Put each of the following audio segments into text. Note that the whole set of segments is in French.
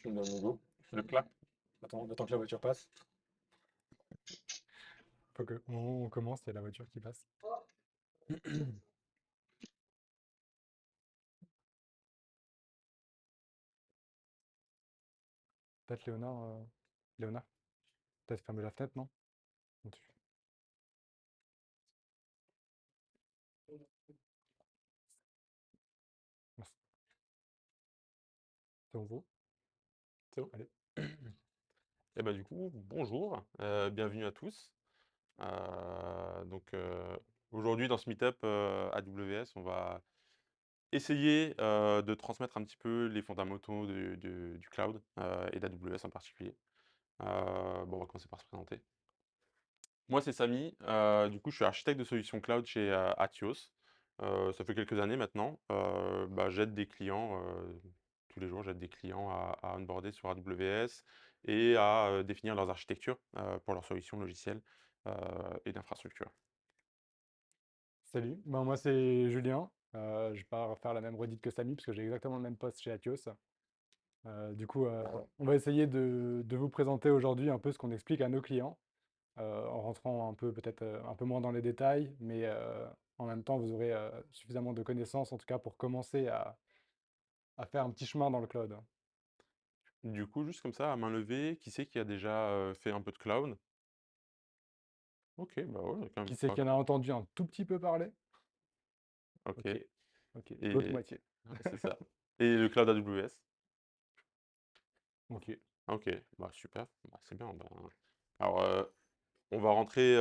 Je me donne le go. Je le clap. Attends, le temps que la voiture passe. Faut que, au moment où on commence, il y a la voiture qui passe. Peut-être Léonard. Léonard, peut-être fermer la fenêtre, non? Non, Merci. C'est bon, vous? C'est bon. Allez. Et bah du coup, bonjour, bienvenue à tous. Aujourd'hui dans ce meet-up AWS, on va essayer de transmettre un petit peu les fondamentaux du cloud et d'AWS en particulier. On va commencer par se présenter. Moi, c'est Samy. Du coup, je suis architecte de solutions cloud chez Atos. Ça fait quelques années maintenant. J'aide des clients, tous les jours, j'aide des clients à onboarder sur AWS et à définir leurs architectures pour leurs solutions logicielles euh, et d'infrastructure. Salut, ben, moi c'est Julien. Je vais pas refaire la même redite que Samy parce que j'ai exactement le même poste chez Atos. On va essayer de vous présenter aujourd'hui un peu ce qu'on explique à nos clients, en rentrant un peu peut-être un peu moins dans les détails, mais en même temps vous aurez suffisamment de connaissances en tout cas pour commencer à faire un petit chemin dans le cloud. Du coup, juste comme ça, à main levée, qui c'est qui a déjà fait un peu de cloud? Ok, bah ouais, quand même Qui c'est pas. qui en a entendu un tout petit peu parler? Ok, Ok, ok, l'autre et moitié. ouais, c'est ça. Et le cloud AWS? Ok. Ok, bah super, bah, c'est bien. Alors, on va rentrer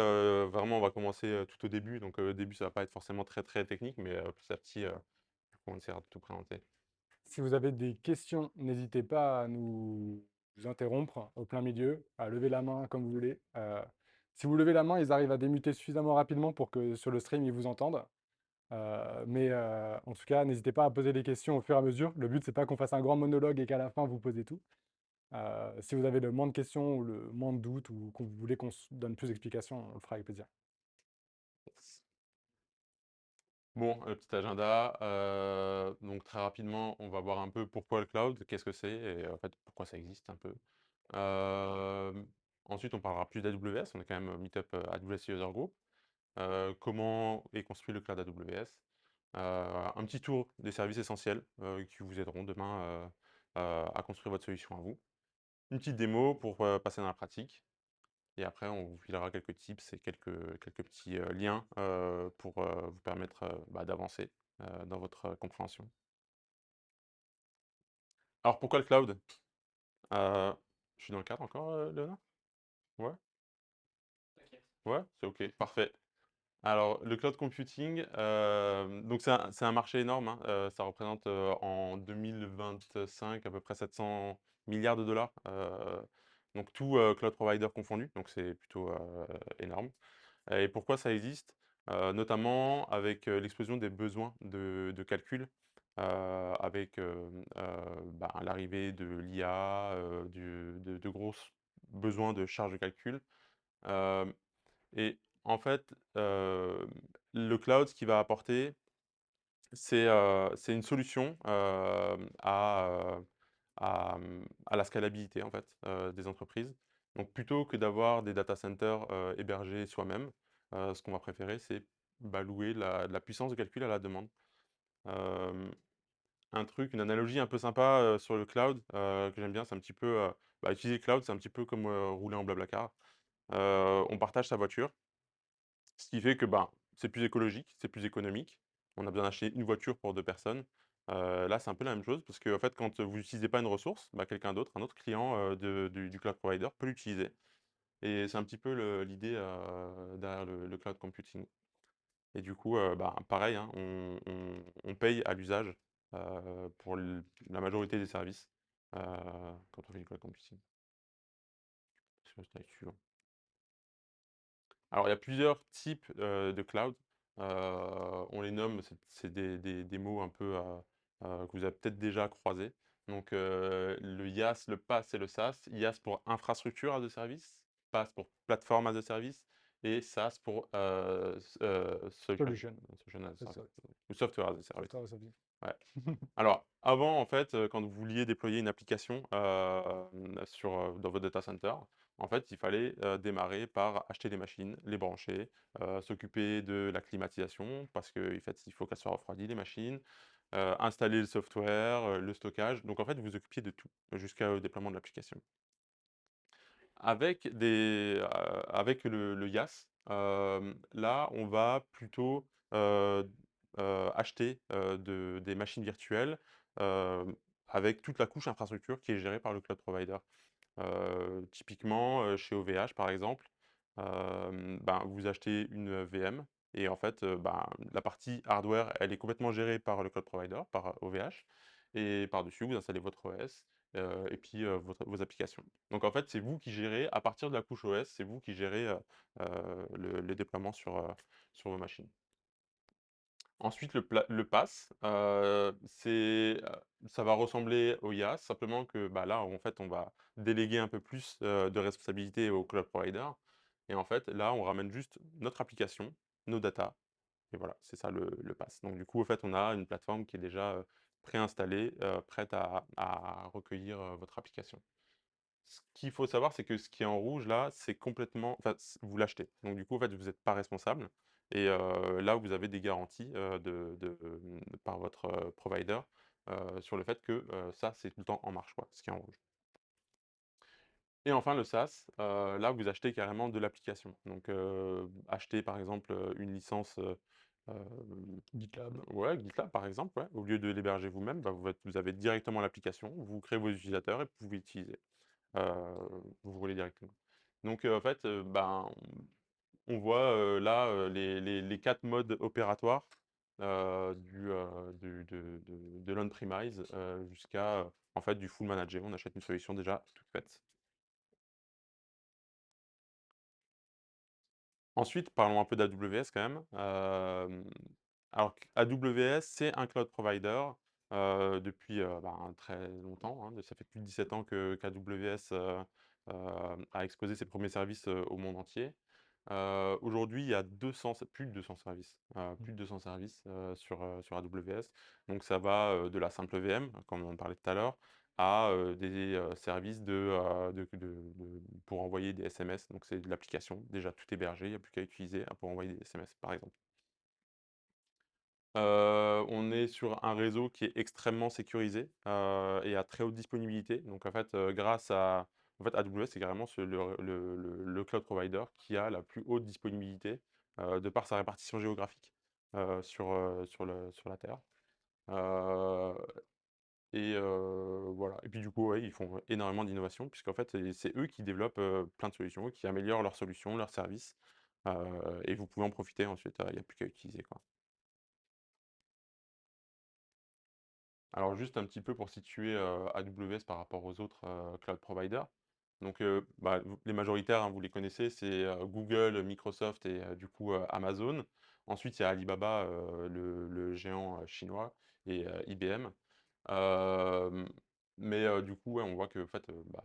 vraiment, on va commencer tout au début. Donc, au début, ça va pas être forcément très très technique, mais petit à petit, on essaiera de tout présenter. Si vous avez des questions, n'hésitez pas à nous interrompre au plein milieu, à lever la main comme vous voulez. Si vous levez la main, ils arrivent à démuter suffisamment rapidement pour que sur le stream, ils vous entendent. En tout cas, n'hésitez pas à poser des questions au fur et à mesure. Le but, c'est pas qu'on fasse un grand monologue et qu'à la fin, vous posez tout. Si vous avez le moins de questions ou le moins de doutes ou que vous voulez qu'on se donne plus d'explications, on le fera avec plaisir. Yes. Bon, le petit agenda. Donc, très rapidement, on va voir un peu pourquoi le cloud, qu'est-ce que c'est et en fait, pourquoi ça existe un peu. Euh, Ensuite, on parlera plus d'AWS. On est quand même Meetup AWS User Group. Comment est construit le cloud AWS. Un petit tour des services essentiels qui vous aideront demain à construire votre solution à vous. Une petite démo pour passer dans la pratique. Et après, on vous filera quelques tips et quelques petits liens pour vous permettre d'avancer dans votre compréhension. Alors, pourquoi le cloud? Je suis dans le cadre encore, Léonard? Ouais? Ouais, c'est OK, parfait. Alors, le cloud computing, donc c'est un marché énorme, hein, ça représente, en 2025 à peu près 700 milliards de dollars, donc tout, cloud provider confondu, donc c'est plutôt, énorme. Et pourquoi ça existe? Notamment avec, l'explosion des besoins de calcul, avec, l'arrivée de l'IA, de gros besoins de charge de calcul, hem et en fait, le cloud, ce qu'il va apporter, c'est une solution, à la scalabilité, en fait, des entreprises. Donc plutôt que d'avoir des data centers, hébergés soi-même, ce qu'on va préférer, c'est, louer la puissance de calcul à la demande. Hem, une analogie un peu sympa, sur le cloud, que j'aime bien, c'est un petit peu, utiliser le cloud, c'est un petit peu comme, rouler en Blablacar. On partage sa voiture. Ce qui fait que, c'est plus écologique, c'est plus économique. On a besoin d'acheter une voiture pour 2 personnes. Là, c'est un peu la même chose parce qu'en fait, quand vous n'utilisez pas une ressource, quelqu'un d'autre, un autre client, du cloud provider peut l'utiliser et c'est un petit peu l'idée, derrière le cloud computing et du coup, pareil, hein, on paye à l'usage, pour la majorité des services, heu, quand on fait du cloud computing. Sur le slide suivant. Alors, il y a plusieurs types, de cloud. On les nomme, c'est des mots un peu, que vous avez peut-être déjà croisés. Donc, le IaaS, le PaaS et le SaaS. IaaS pour infrastructure as a service, PaaS pour plateforme as a service et SaaS pour, solution Solution. solution as a C'est service ça. ou software as a service. Software as a service. Ouais. Alors, avant, en fait, quand vous vouliez déployer une application, dans votre data center, en fait, il fallait, démarrer par acheter les machines, les brancher, s'occuper de la climatisation parce qu'en fait, il faut qu'elles soient refroidies les machines, installer le software, le stockage. Donc en fait, vous vous occupiez de tout, jusqu'au déploiement de l'application. Avec le IaaS, là, on va plutôt, acheter, des machines virtuelles, hem, avec toute la couche infrastructure qui est gérée par le cloud provider. Typiquement, chez OVH, par exemple, ben, vous achetez une VM et en fait, ben, la partie hardware, elle est complètement gérée par le cloud provider, par OVH et par-dessus, vous installez votre OS, et puis, vos applications. Donc en fait, c'est vous qui gérez à partir de la couche OS, c'est vous qui gérez, le déploiement sur vos machines. Ensuite, le PaaS, ça va ressembler au IaaS, simplement que, bah, là, en fait, on va déléguer un peu plus, de responsabilités au cloud provider et en fait, là, on ramène juste notre application, nos datas et voilà, c'est ça le PaaS. Donc du coup, en fait, on a une plateforme qui est déjà, préinstallée, prête à recueillir, votre application. Ce qu'il faut savoir, c'est que ce qui est en rouge là, c'est complètement enfin, vous l'achetez. Donc du coup, en fait, vous n'êtes pas responsable et là, vous avez des garanties, par votre, provider, sur le fait que, ça, c'est tout le temps en marche quoi, ce qui est en rouge. Et enfin le SaaS, là, vous achetez carrément de l'application. Donc acheter par exemple, une licence, GitLab. ouais, GitLab par exemple, ouais. Au lieu de l'héberger vous-même, bah, vous avez directement l'application, vous créez vos utilisateurs et vous pouvez l'utiliser. Heu, vous roulez directement. Donc en fait, ben, on voit, là, les 4 modes opératoires, de l'on-premise, jusqu'à, en fait, du full managé. On achète une solution déjà toute faite. Ensuite, parlons un peu d'AWS quand même. Alors AWS, c'est un cloud provider, depuis, ben, très longtemps, hein. Ça fait plus de 17 ans que qu'AWS, a exposé ses premiers services, au monde entier. Aujourd'hui, il y a 200 plus de 200 services, plus de 200 services, sur AWS. Donc ça va, de la simple VM, comme on en parlait tout à l'heure, à, des, services pour envoyer des SMS. Donc c'est de l'application, déjà tout hébergé, il n'y a plus qu'à utiliser, pour envoyer des SMS, par exemple. On est sur un réseau qui est extrêmement sécurisé, et à très haute disponibilité. Donc en fait, AWS, c'est carrément le cloud provider qui a la plus haute disponibilité, de par sa répartition géographique, sur la terre. Heu voilà et puis du coup, ouais, ils font énormément d'innovation puisqu'en fait, c'est eux qui développent, plein de solutions, qui améliorent leurs solutions, leurs services, et vous pouvez en profiter ensuite, il n'y a plus qu'à utiliser, quoi. Alors juste un petit peu pour situer, AWS par rapport aux autres, cloud providers. Donc, bah, les majoritaires, hein, vous les connaissez, c'est, Google, Microsoft et du coup, Amazon. Ensuite, il y a Alibaba, le géant, chinois et IBM. Hem, mais, du coup, ouais, on voit qu'en fait, bah,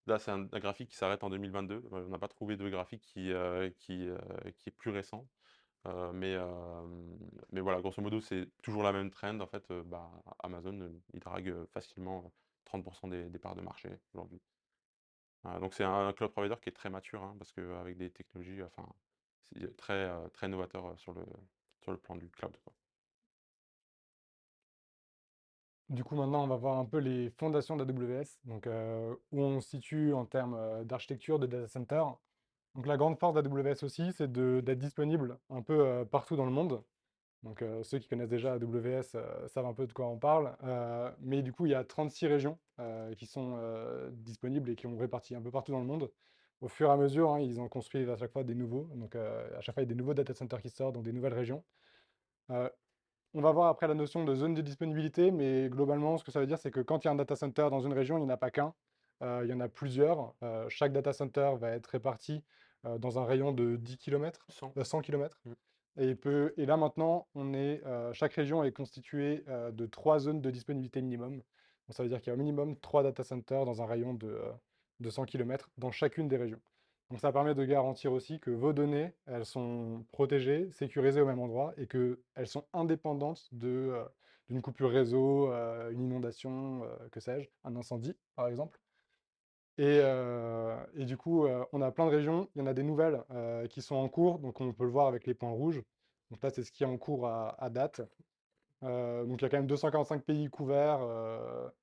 là, c'est un graphique qui s'arrête en 2022. On n'a pas trouvé de graphique qui est plus récent. Mais voilà, grosso modo, c'est toujours la même trend. En fait, bah, Amazon, il drague, facilement 30 des parts de marché aujourd'hui. Donc c'est un cloud provider qui est très mature, hein, parce qu'avec des technologies, enfin, c'est très, très novateur, sur le plan du cloud, quoi. Du coup, maintenant, on va voir un peu les fondations d'AWS, donc où on se situe en termes d'architecture de data center. Donc la grande force d'AWS aussi, c'est d'être disponible un peu partout dans le monde. Donc ceux qui connaissent déjà AWS savent un peu de quoi on parle. Mais du coup, il y a 36 régions qui sont disponibles et qui ont réparti un peu partout dans le monde. Au fur et à mesure, hein, ils en construisent à chaque fois des nouveaux. Donc à chaque fois, il y a des nouveaux data centers qui sortent, donc des nouvelles régions. Euh, on va voir après la notion de zone de disponibilité, mais globalement, ce que ça veut dire, c'est que quand il y a un data center dans une région, il n'y en a pas qu'un, il y en a plusieurs. Chaque data center va être réparti dans un rayon de 10 km, 100. 100 km. Mmh. Et là maintenant, chaque région est constituée de trois zones de disponibilité minimum. Donc, ça veut dire qu'il y a au minimum trois data centers dans un rayon de 100 km dans chacune des régions. Donc ça permet de garantir aussi que vos données, elles sont protégées, sécurisées au même endroit et qu'elles sont indépendantes d'une coupure réseau, une inondation, que sais-je, un incendie par exemple. Et du coup, on a plein de régions, il y en a des nouvelles qui sont en cours, donc on peut le voir avec les points rouges. Donc là, c'est ce qui est en cours à date. Donc il y a quand même 245 pays couverts.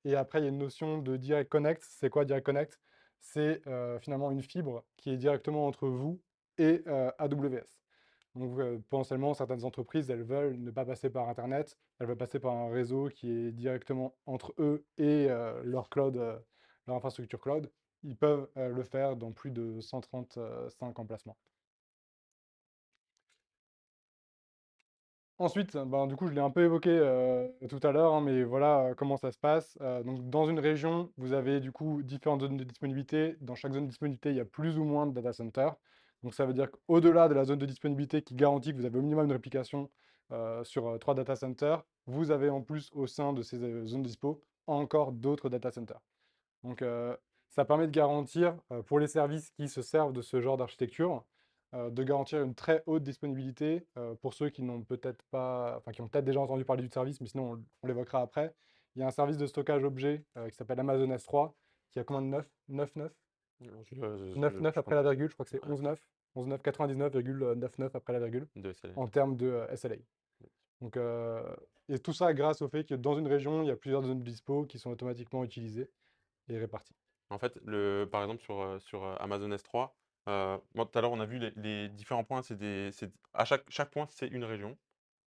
Et après, il y a une notion de Direct Connect. C'est quoi Direct Connect? C'est finalement une fibre qui est directement entre vous et AWS. Donc potentiellement, certaines entreprises, elles veulent ne pas passer par Internet, elles veulent passer par un réseau qui est directement entre eux et leur cloud, leur infrastructure cloud. Ils peuvent le faire dans plus de 135 emplacements. Ensuite, ben, du coup, je l'ai un peu évoqué tout à l'heure, hein, mais voilà comment ça se passe. Donc, dans une région, vous avez du coup différentes zones de disponibilité. Dans chaque zone de disponibilité, il y a plus ou moins de data centers. Donc, ça veut dire qu'au-delà de la zone de disponibilité qui garantit que vous avez au minimum une réplication sur 3 data centers, vous avez en plus au sein de ces zones de dispo encore d'autres data centers. Donc, ça permet de garantir, pour les services qui se servent de ce genre d'architecture, de garantir une très haute disponibilité pour ceux qui n'ont peut-être pas, enfin qui ont peut-être déjà entendu parler du service, mais sinon on l'évoquera après. Il y a un service de stockage objet qui s'appelle Amazon S3, qui a combien de 9? 9,9? Je 9,9 après pense la virgule, je crois que c'est ouais, 11,9. 11,9, 99,99 après la virgule, de SLA. en termes de SLA. Donc, et tout ça grâce au fait que dans une région, il y a plusieurs zones de dispo qui sont automatiquement utilisées et réparties. En fait, par exemple, sur Amazon S3, moi, tout à l'heure, on a vu les différents points, à chaque point, c'est une région.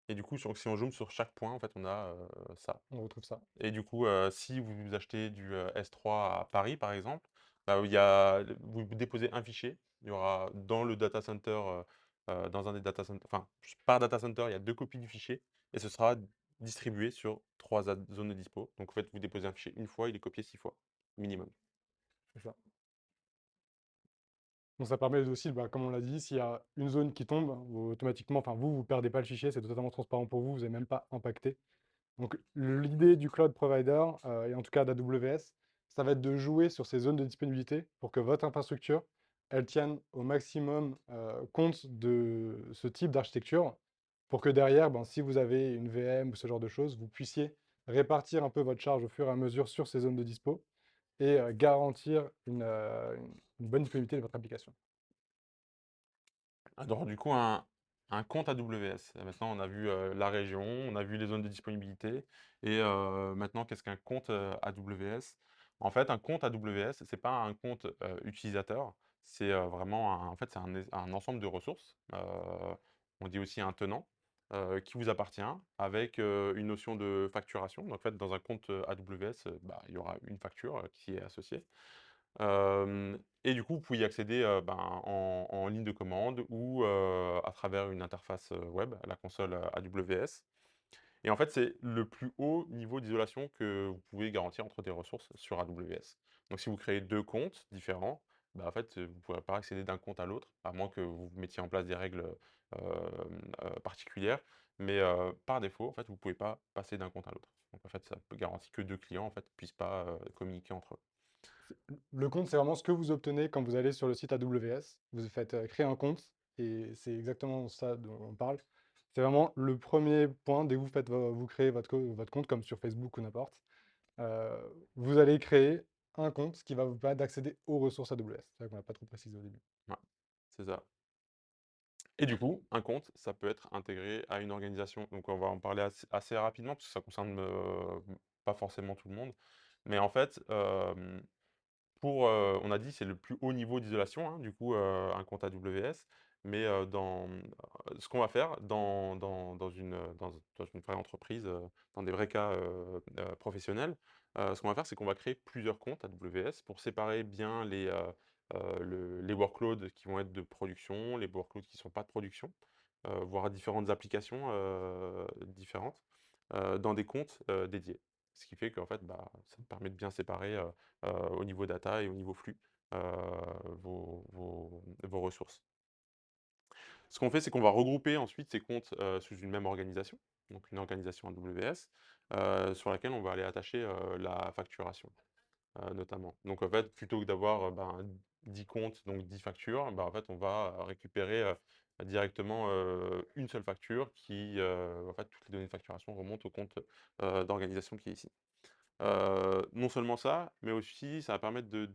Et du coup, si on zoome sur chaque point, en fait, on a ça. On retrouve ça. Et du coup, si vous achetez du S3 à Paris, par exemple, bah, vous déposez un fichier. Il y aura dans le data center, dans un des data centers, enfin, par data center, il y a 2 copies du fichier et ce sera distribué sur 3 zones de dispo. Donc, en fait, vous déposez un fichier une fois, il est copié 6 fois, minimum. C'est ça. Donc ça permet aussi, bah, comme on l'a dit, s'il y a une zone qui tombe, automatiquement, enfin vous, vous perdez pas le fichier, c'est totalement transparent pour vous, vous n'êtes même pas impacté. Donc l'idée du cloud provider, et en tout cas d'AWS, ça va être de jouer sur ces zones de disponibilité pour que votre infrastructure, elle tienne au maximum compte de ce type d'architecture, pour que derrière, ben, si vous avez une VM ou ce genre de choses, vous puissiez répartir un peu votre charge au fur et à mesure sur ces zones de dispo et garantir une bonne disponibilité de votre application. Alors du coup, un compte AWS. Maintenant, on a vu la région, on a vu les zones de disponibilité, et maintenant, qu'est-ce qu'un compte AWS? En fait, un compte AWS, c'est pas un compte utilisateur, c'est vraiment en fait, c'est un ensemble de ressources. On dit aussi un tenant qui vous appartient avec une notion de facturation. Donc, en fait, dans un compte AWS, bah, il y aura une facture qui est associée. Et du coup, vous pouvez y accéder, ben, en ligne de commande ou à travers une interface, web, la console, AWS. Et en fait, c'est le plus haut niveau d'isolation que vous pouvez garantir entre des ressources sur AWS. Donc si vous créez 2 comptes différents, bah, en fait, vous ne pourrez pas accéder d'un compte à l'autre, à moins que vous mettiez en place des règles, particulières. Mais par défaut, en fait, vous ne pouvez pas passer d'un compte à l'autre. Donc en fait, ça peut garantir que 2 clients, en fait, puissent pas, communiquer entre eux. Le compte, c'est vraiment ce que vous obtenez quand vous allez sur le site AWS. Vous faites créer un compte et c'est exactement ça dont on parle. C'est vraiment le premier point dès que vous créez votre compte comme sur Facebook ou n'importe. euh, vous allez créer un compte qui va vous permettre d'accéder aux ressources AWS. C'est vrai qu'on n'a pas trop précisé au début. Ouais, c'est ça. Et du coup, un compte, ça peut être intégré à une organisation. Donc on va en parler assez rapidement parce que ça concerne, pas forcément tout le monde. Mais en fait, on a dit c'est le plus haut niveau d'isolation, hein, du coup, un compte AWS. Mais, ce qu'on va faire dans une vraie entreprise, dans des vrais cas, professionnels, ce qu'on va faire, c'est qu'on va créer plusieurs comptes AWS pour séparer bien les workloads qui vont être de production, les workloads qui ne sont pas de production, voire différentes applications, différentes, dans des comptes, dédiés. Ce qui fait qu'en fait, bah, ça permet de bien séparer, au niveau data et au niveau flux, heu, vos ressources. Ce qu'on fait, c'est qu'on va regrouper ensuite ces comptes, sous une même organisation, donc une organisation AWS, sur laquelle on va aller attacher, la facturation. notamment. Donc en fait, plutôt que d'avoir, ben, 10 comptes, donc 10 factures, bah, en fait, on va, récupérer, directement, une seule facture qui, en fait, toutes les données de facturation remontent au compte, d'organisation qui est ici. Non seulement ça, mais aussi ça va permettre de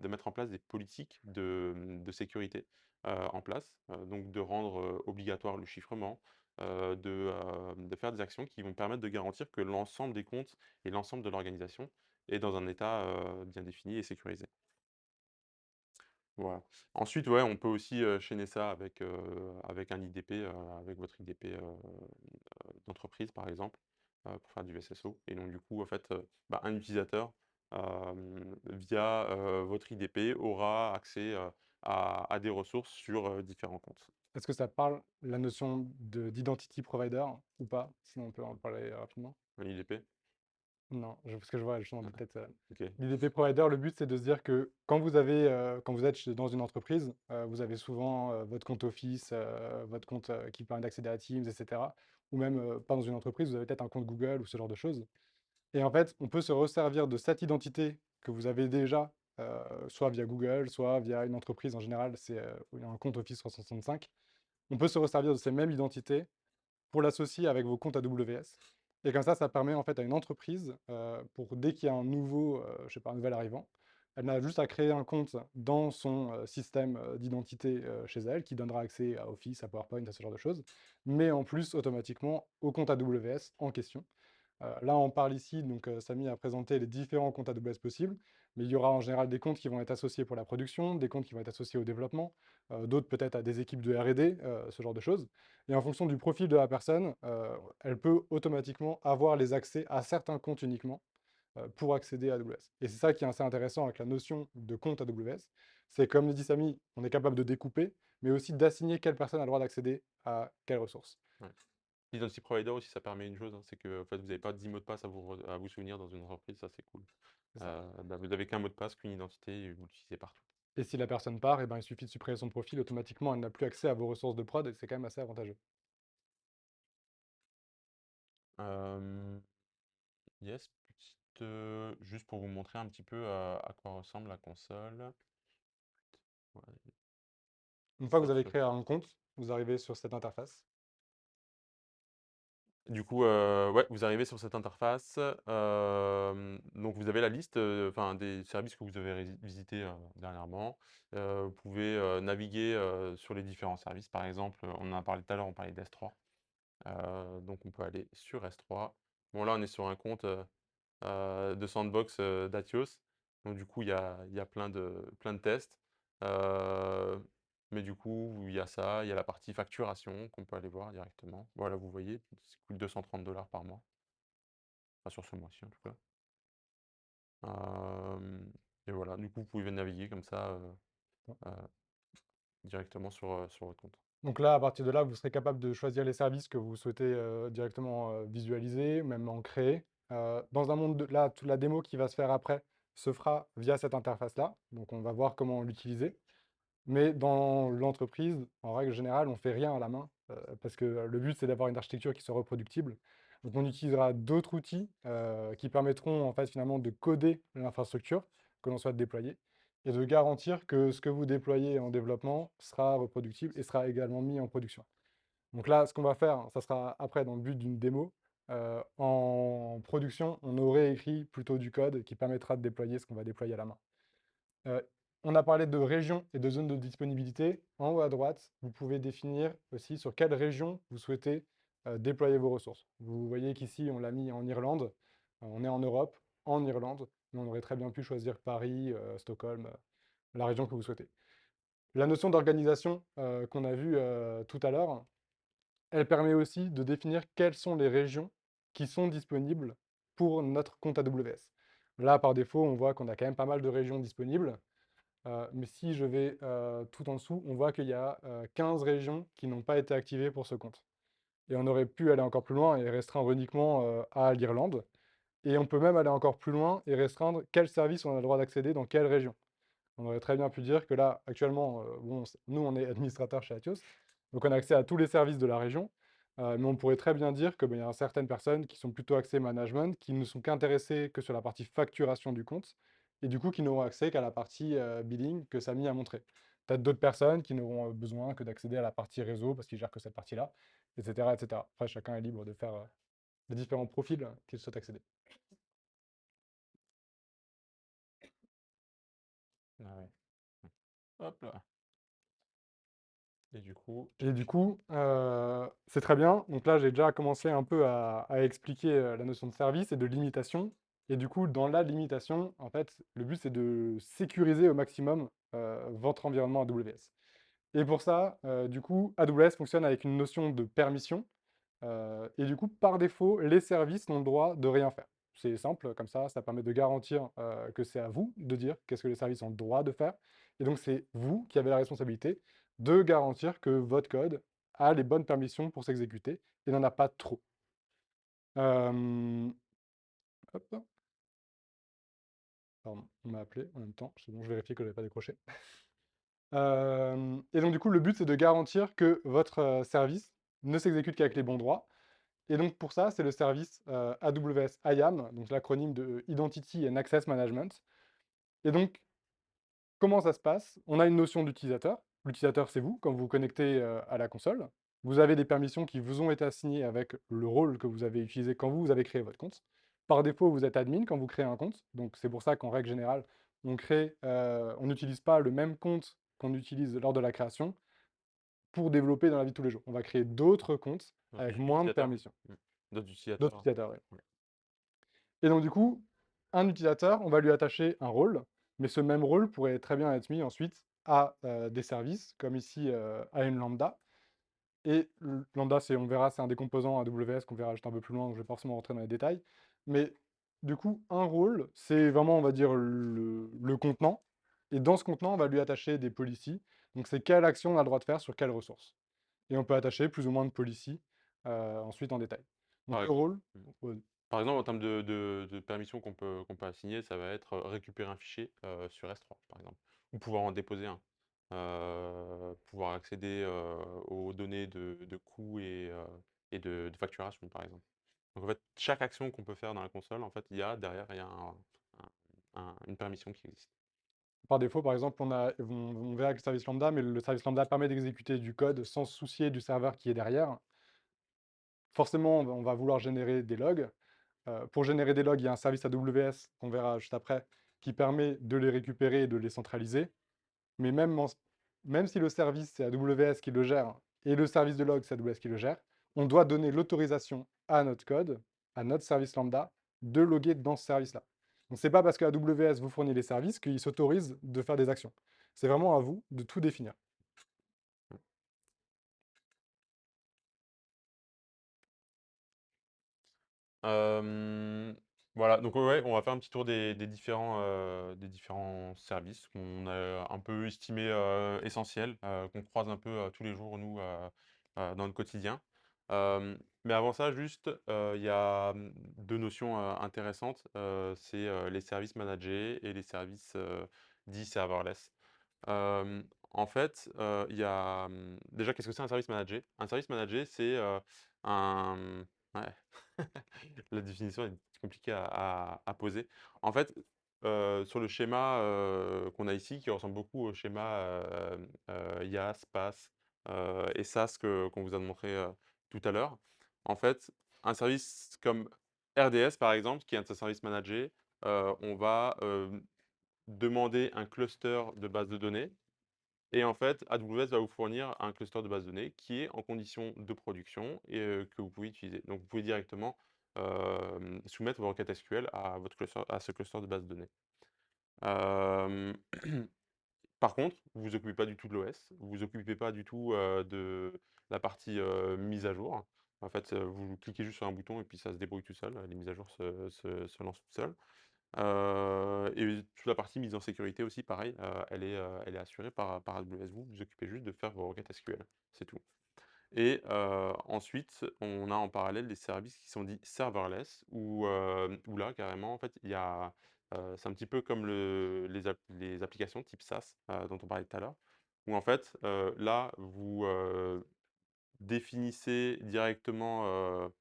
mettre en place des politiques de sécurité, en place, donc de rendre, obligatoire le chiffrement, de faire des actions qui vont permettre de garantir que l'ensemble des comptes et l'ensemble de l'organisation est dans un état, bien défini et sécurisé. Voilà. Ensuite, ouais, on peut aussi, chaîner ça avec un IDP, avec votre IDP, d'entreprise, par exemple, pour faire du SSO et donc du coup, en fait, bah, un utilisateur, via, votre IDP aura accès, à des ressources sur, différents comptes. Est-ce que ça parle, la notion d'identity provider ou pas? Sinon on peut en parler rapidement. Un IDP? Non, parce que je vois justement Ah, peut-être OK. l'IDP provider, le but c'est de se dire que quand vous avez, quand vous êtes dans une entreprise, vous avez souvent votre compte Office, votre compte qui permet d'accéder à Teams, etc. Ou même pas dans une entreprise, vous avez peut-être un compte Google ou ce genre de choses. Et en fait, on peut se resservir de cette identité que vous avez déjà, soit via Google, soit via une entreprise en général, c'est où il y a un compte Office 365. On peut se resservir de ces mêmes identités pour l'associer avec vos comptes AWS. Et comme ça permet en fait à une entreprise, pour dès qu'il y a un nouveau, je sais pas, un nouvel arrivant, elle n'a juste à créer un compte dans son système d'identité chez elle, qui donnera accès à Office, à PowerPoint, à ce genre de choses, mais en plus automatiquement au compte AWS en question. Là, on parle ici, donc Samy a présenté les différents comptes AWS possibles, mais il y aura en général des comptes qui vont être associés pour la production, des comptes qui vont être associés au développement, d'autres peut-être à des équipes de R&D, ce genre de choses. Et en fonction du profil de la personne, elle peut automatiquement avoir les accès à certains comptes uniquement pour accéder à AWS. Et c'est ça qui est assez intéressant avec la notion de compte AWS, c'est comme le dit Samy, on est capable de découper, mais aussi d'assigner quelle personne a le droit d'accéder à quelle ressource. Ouais. L'identity provider aussi, ça permet une chose, hein, c'est que en fait, vous n'avez pas 10 mots de passe à vous souvenir dans une entreprise, ça c'est cool. C'est ça. Bah, vous avez qu'un mot de passe, qu'une identité et vous l'utilisez partout. Et si la personne part, eh ben, il suffit de supprimer son profil, automatiquement, elle n'a plus accès à vos ressources de prod et c'est quand même assez avantageux. Hem, yes, petite, juste pour vous montrer un petit peu à quoi ressemble la console. Ouais, Une fois que vous hop, avez créé un compte, vous arrivez sur cette interface. du coup, ouais, vous arrivez sur cette interface, donc vous avez la liste, enfin des services que vous avez visités, dernièrement. Vous pouvez, naviguer, sur les différents services. Par exemple, on en a parlé tout à l'heure, on parlait d'S3. Donc on peut aller sur S3. Bon là, on est sur un compte, de sandbox, d'Athos. Donc du coup, il y a plein de tests. Heu, mais du coup, il y a ça, il y a la partie facturation qu'on peut aller voir directement. Voilà, vous voyez, ça coûte 230 $ par mois. Enfin sur ce mois-ci en tout cas. Hem et voilà, du coup, vous pouvez naviguer comme ça, heu, directement sur votre compte. Donc là, à partir de là, vous serez capable de choisir les services que vous souhaitez directement visualiser, même en créer. Dans un monde là, toute la démo qui va se faire après se fera via cette interface-là. Donc on va voir comment l'utiliser. Mais dans l'entreprise, en règle générale, on fait rien à la main, parce que le but, c'est d'avoir une architecture qui soit reproductible. Donc on utilisera d'autres outils, qui permettront en fait finalement de coder l'infrastructure que l'on souhaite déployer et de garantir que ce que vous déployez en développement sera reproductible et sera également mis en production. Donc là, ce qu'on va faire, ça sera après dans le but d'une démo. En production, on aurait écrit plutôt du code qui permettra de déployer ce qu'on va déployer à la main. Heu, on a parlé de régions et de zones de disponibilité. En haut à droite, vous pouvez définir aussi sur quelle région vous souhaitez, déployer vos ressources. Vous voyez qu'ici, on l'a mis en Irlande, on est en Europe, en Irlande, mais on aurait très bien pu choisir Paris, Stockholm, la région que vous souhaitez. La notion d'organisation, qu'on a vue, tout à l'heure, elle permet aussi de définir quelles sont les régions qui sont disponibles pour notre compte AWS. Là, par défaut, on voit qu'on a quand même pas mal de régions disponibles. Mais si je vais tout en dessous, on voit qu'il y a 15 régions qui n'ont pas été activées pour ce compte. Et on aurait pu aller encore plus loin et restreindre uniquement à l'Irlande. Et on peut même aller encore plus loin et restreindre quels services on a le droit d'accéder dans quelle région. On aurait très bien pu dire que là, actuellement, bon, nous, on est administrateur chez Atos, donc on a accès à tous les services de la région. Mais on pourrait très bien dire que, il y a certaines personnes qui sont plutôt axées management, qui ne sont qu'intéressées que sur la partie facturation du compte et du coup qui n'auront accès qu'à la partie, billing que Samy a montré. Peut-être d'autres personnes qui n'auront, besoin que d'accéder à la partie réseau parce qu'ils gèrent que cette partie-là et cetera et cetera. Après chacun est libre de faire, les différents profils qu'il souhaite accéder. Ah ouais. Hop là. Et du coup, Et du coup, c'est très bien. Donc là, j'ai déjà commencé un peu à expliquer, la notion de service et de limitation. Et du coup, dans la limitation, en fait, le but, c'est de sécuriser au maximum, votre environnement AWS. Et pour ça, du coup, AWS fonctionne avec une notion de permission. Et du coup, par défaut, les services n'ont le droit de rien faire. C'est simple, comme ça permet de garantir, que c'est à vous de dire qu'est-ce que les services ont le droit de faire. Et donc, c'est vous qui avez la responsabilité de garantir que votre code a les bonnes permissions pour s'exécuter et n'en a pas trop. Hem, hop, pardon, on m'a appelé en même temps, c'est bon, je vérifie que je n'avais pas décroché. Et donc du coup, le but, c'est de garantir que votre, service ne s'exécute qu'avec les bons droits. Et donc pour ça, c'est le service, AWS IAM, donc l'acronyme de Identity and Access Management. Et donc, comment ça se passe? On a une notion d'utilisateur. L'utilisateur, c'est vous, quand vous vous connectez, à la console. Vous avez des permissions qui vous ont été assignées avec le rôle que vous avez utilisé quand vous avez créé votre compte. Par défaut, vous êtes admin quand vous créez un compte. Donc c'est pour ça qu'en règle générale, on n'utilise pas le même compte qu'on utilise lors de la création pour développer dans la vie de tous les jours. On va créer d'autres comptes avec moins de utilisateurs. permissions. D'autres D'autres utilisateurs. utilisateurs, oui. Ouais. Et donc du coup, un utilisateur, on va lui attacher un rôle, mais ce même rôle pourrait très bien être mis ensuite à, des services, comme ici, à une lambda. Et lambda, on verra, c'est un des composants AWS qu'on verra juste un peu plus loin, donc je vais pas forcément rentrer dans les détails. Mais du coup, un rôle, c'est vraiment, on va dire, le contenant. Et dans ce contenant, on va lui attacher des policies. Donc c'est quelle action on a le droit de faire sur quelle ressource. Et on peut attacher plus ou moins de policies, ensuite en détail. Donc Par le exemple. rôle, ouais, Par exemple, en termes de permissions qu'on peut assigner, ça va être récupérer un fichier sur S3, par exemple, ou pouvoir en déposer un. Pouvoir accéder aux données de coûts et de facturation, par exemple. Donc en fait, chaque action qu'on peut faire dans la console, en fait, derrière, il y a une permission qui existe. par défaut, par exemple, on verra avec le service lambda, mais le service lambda permet d'exécuter du code sans se soucier du serveur qui est derrière. Forcément, on va vouloir générer des logs. Pour générer des logs, il y a un service AWS, qu'on verra juste après, qui permet de les récupérer et de les centraliser. Mais même si le service, c'est AWS qui le gère, et le service de log, c'est AWS qui le gère, on doit donner l'autorisation à notre code, à notre service lambda, de loguer dans ce service-là. Donc, c'est pas parce que AWS vous fournit les services qu'il s'autorise de faire des actions. C'est vraiment à vous de tout définir. Hem, voilà, donc ouais, on va faire un petit tour des différents services qu'on a un peu estimés, essentiels, qu'on croise un peu, tous les jours nous, dans le quotidien. Mais avant ça juste, il y a, 2 notions, intéressantes, c'est, les services managés et les services, dits serverless. En fait, il y a, déjà qu'est-ce que c'est un service managé? Un service managé, c'est, un, ouais. La définition est compliquée à poser. En fait, sur le schéma, qu'on a ici, qui ressemble beaucoup au schéma, IaaS, PaaS, et SaaS qu'on vous a montré, tout à l'heure. En fait, un service comme RDS, par exemple, qui est un service managé, on va, demander un cluster de base de données et en fait, AWS va vous fournir un cluster de base de données qui est en condition de production et que vous pouvez utiliser. Donc vous pouvez directement, soumettre vos requêtes SQL à ce cluster de base de données. Hem, Par contre, vous vous occupez pas du tout de l'OS, vous vous occupez pas du tout, de la partie, mise à jour. En fait, vous cliquez juste sur un bouton et puis ça se débrouille tout seul, les mises à jour se lancent toutes seules. Et toute la partie mise en sécurité aussi, pareil, elle est assurée par AWS. Vous vous occupez juste de faire vos requêtes SQL, c'est tout. Et ensuite, on a en parallèle des services qui sont dits serverless, où là, carrément, en fait, c'est un petit peu comme les applications type SaaS, dont on parlait tout à l'heure, où en fait, là, définissez directement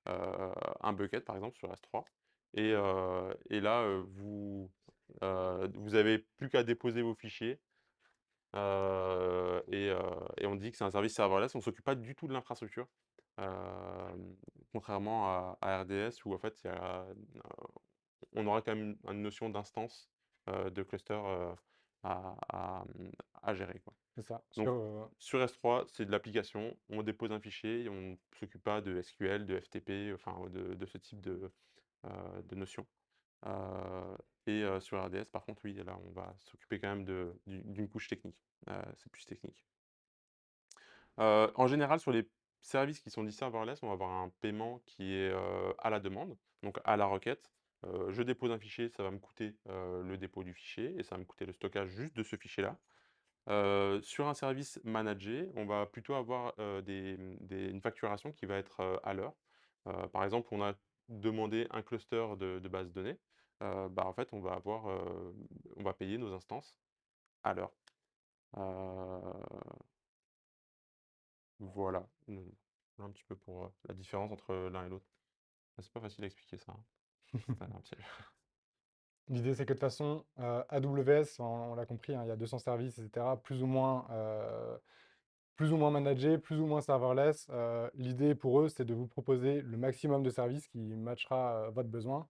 un bucket, par exemple, sur S3 et là, vous avez plus qu'à déposer vos fichiers, et on dit que c'est un service serverless. On s'occupe pas du tout de l'infrastructure, contrairement à RDS où en fait, on aura quand même une notion d'instance, de cluster, à à gérer, quoi. C'est ça. Donc sur S3, c'est de l'application, on dépose un fichier et on ne s'occupe pas de SQL, de FTP, enfin de ce type de notions. Heu sur RDS, par contre, oui, là, on va s'occuper quand même d'une couche technique. C'est plus technique. En général, sur les services qui sont dits serverless, on va avoir un paiement qui est, à la demande, donc à la requête. Je dépose un fichier, ça va me coûter, le dépôt du fichier et ça va me coûter le stockage juste de ce fichier-là. Sur un service managé, on va plutôt avoir, une facturation qui va être, à l'heure. Par exemple, on a demandé un cluster de base de données, bah, en fait, on va payer nos instances à l'heure. Heu, voilà, voilà un petit peu pour, la différence entre l'un et l'autre. C'est pas facile à expliquer ça, hein. C'est un petit L'idée, c'est que de toute façon, AWS, on l'a compris, hein, il y a 200 services, et cetera, plus ou moins managés, plus ou moins serverless. L'idée pour eux, c'est de vous proposer le maximum de services qui matchera, votre besoin.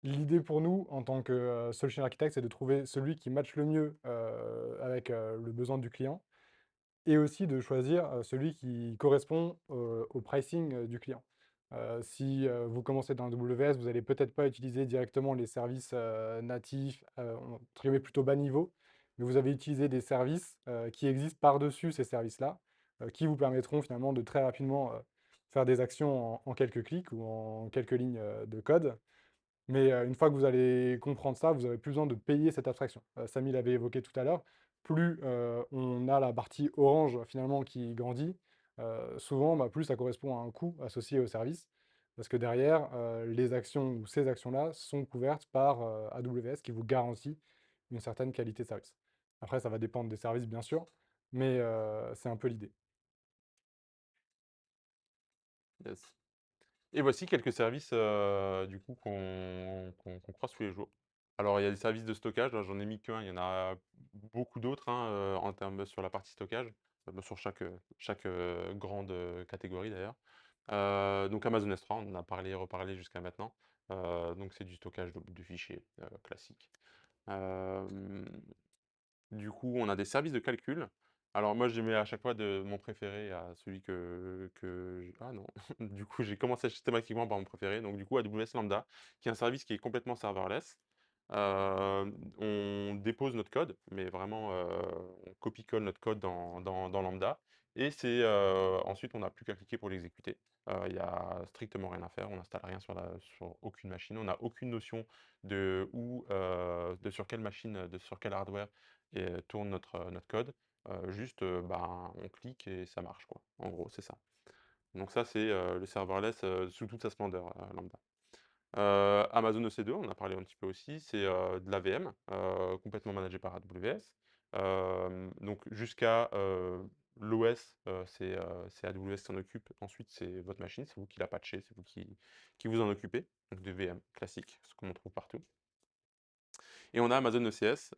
L'idée pour nous, en tant que, solution architect, c'est de trouver celui qui matche le mieux, avec, le besoin du client et aussi de choisir, celui qui correspond, au pricing, du client. Si, vous commencez dans AWS, vous allez peut-être pas utiliser directement les services, natifs, entre guillemets «plutôt bas niveau», mais vous avez utilisé des services, qui existent par-dessus ces services-là, qui vous permettront finalement de très rapidement, faire des actions en quelques clics ou en quelques lignes, de code. Mais une fois que vous allez comprendre ça, vous avez plus besoin de payer cette abstraction. Samy l'avait évoqué tout à l'heure, plus, on a la partie orange finalement qui grandit, souvent, bah, plus ça correspond à un coût associé au service. Parce que derrière, les actions ou ces actions-là sont couvertes par, AWS qui vous garantit une certaine qualité de service. Après, ça va dépendre des services bien sûr, mais c'est un peu l'idée. yes. Et voici quelques services, du coup, qu'on croise tous les jours. Alors, il y a des services de stockage, là, j'en ai mis qu'un, il y en a beaucoup d'autres, hein, en termes sur la partie stockage, sur chaque, grande, catégorie d'ailleurs. Donc Amazon S3, on en a parlé et reparlé jusqu'à maintenant. Donc c'est du stockage de fichiers, classique. Hem Du coup, on a des services de calcul. Alors moi, je mets à chaque fois de mon préféré à celui que j ah non, du coup, j'ai commencé systématiquement par mon préféré, donc du coup, AWS Lambda, qui est un service qui est complètement serverless. On dépose notre code, mais vraiment, on copie-colle notre code dans Lambda et ensuite, on n'a plus qu'à cliquer pour l'exécuter. Il y a strictement rien à faire, on n'installe rien sur aucune machine, on n'a aucune notion de sur quelle machine, sur quel hardware et tourne notre code. Juste, ben, on clique et ça marche, quoi. En gros, c'est ça. Donc ça, c'est, le serverless, sous toute sa splendeur, lambda. Amazon EC2, on en a parlé un petit peu aussi, c'est, de l'AVM, complètement managé par AWS. Donc jusqu'à, l'OS, c'est AWS qui s'en occupe. Ensuite, c'est votre machine, c'est vous qui la patchez, c'est vous qui vous en occupez. Donc des VM classiques, ce qu'on trouve partout. Et on a Amazon ECS,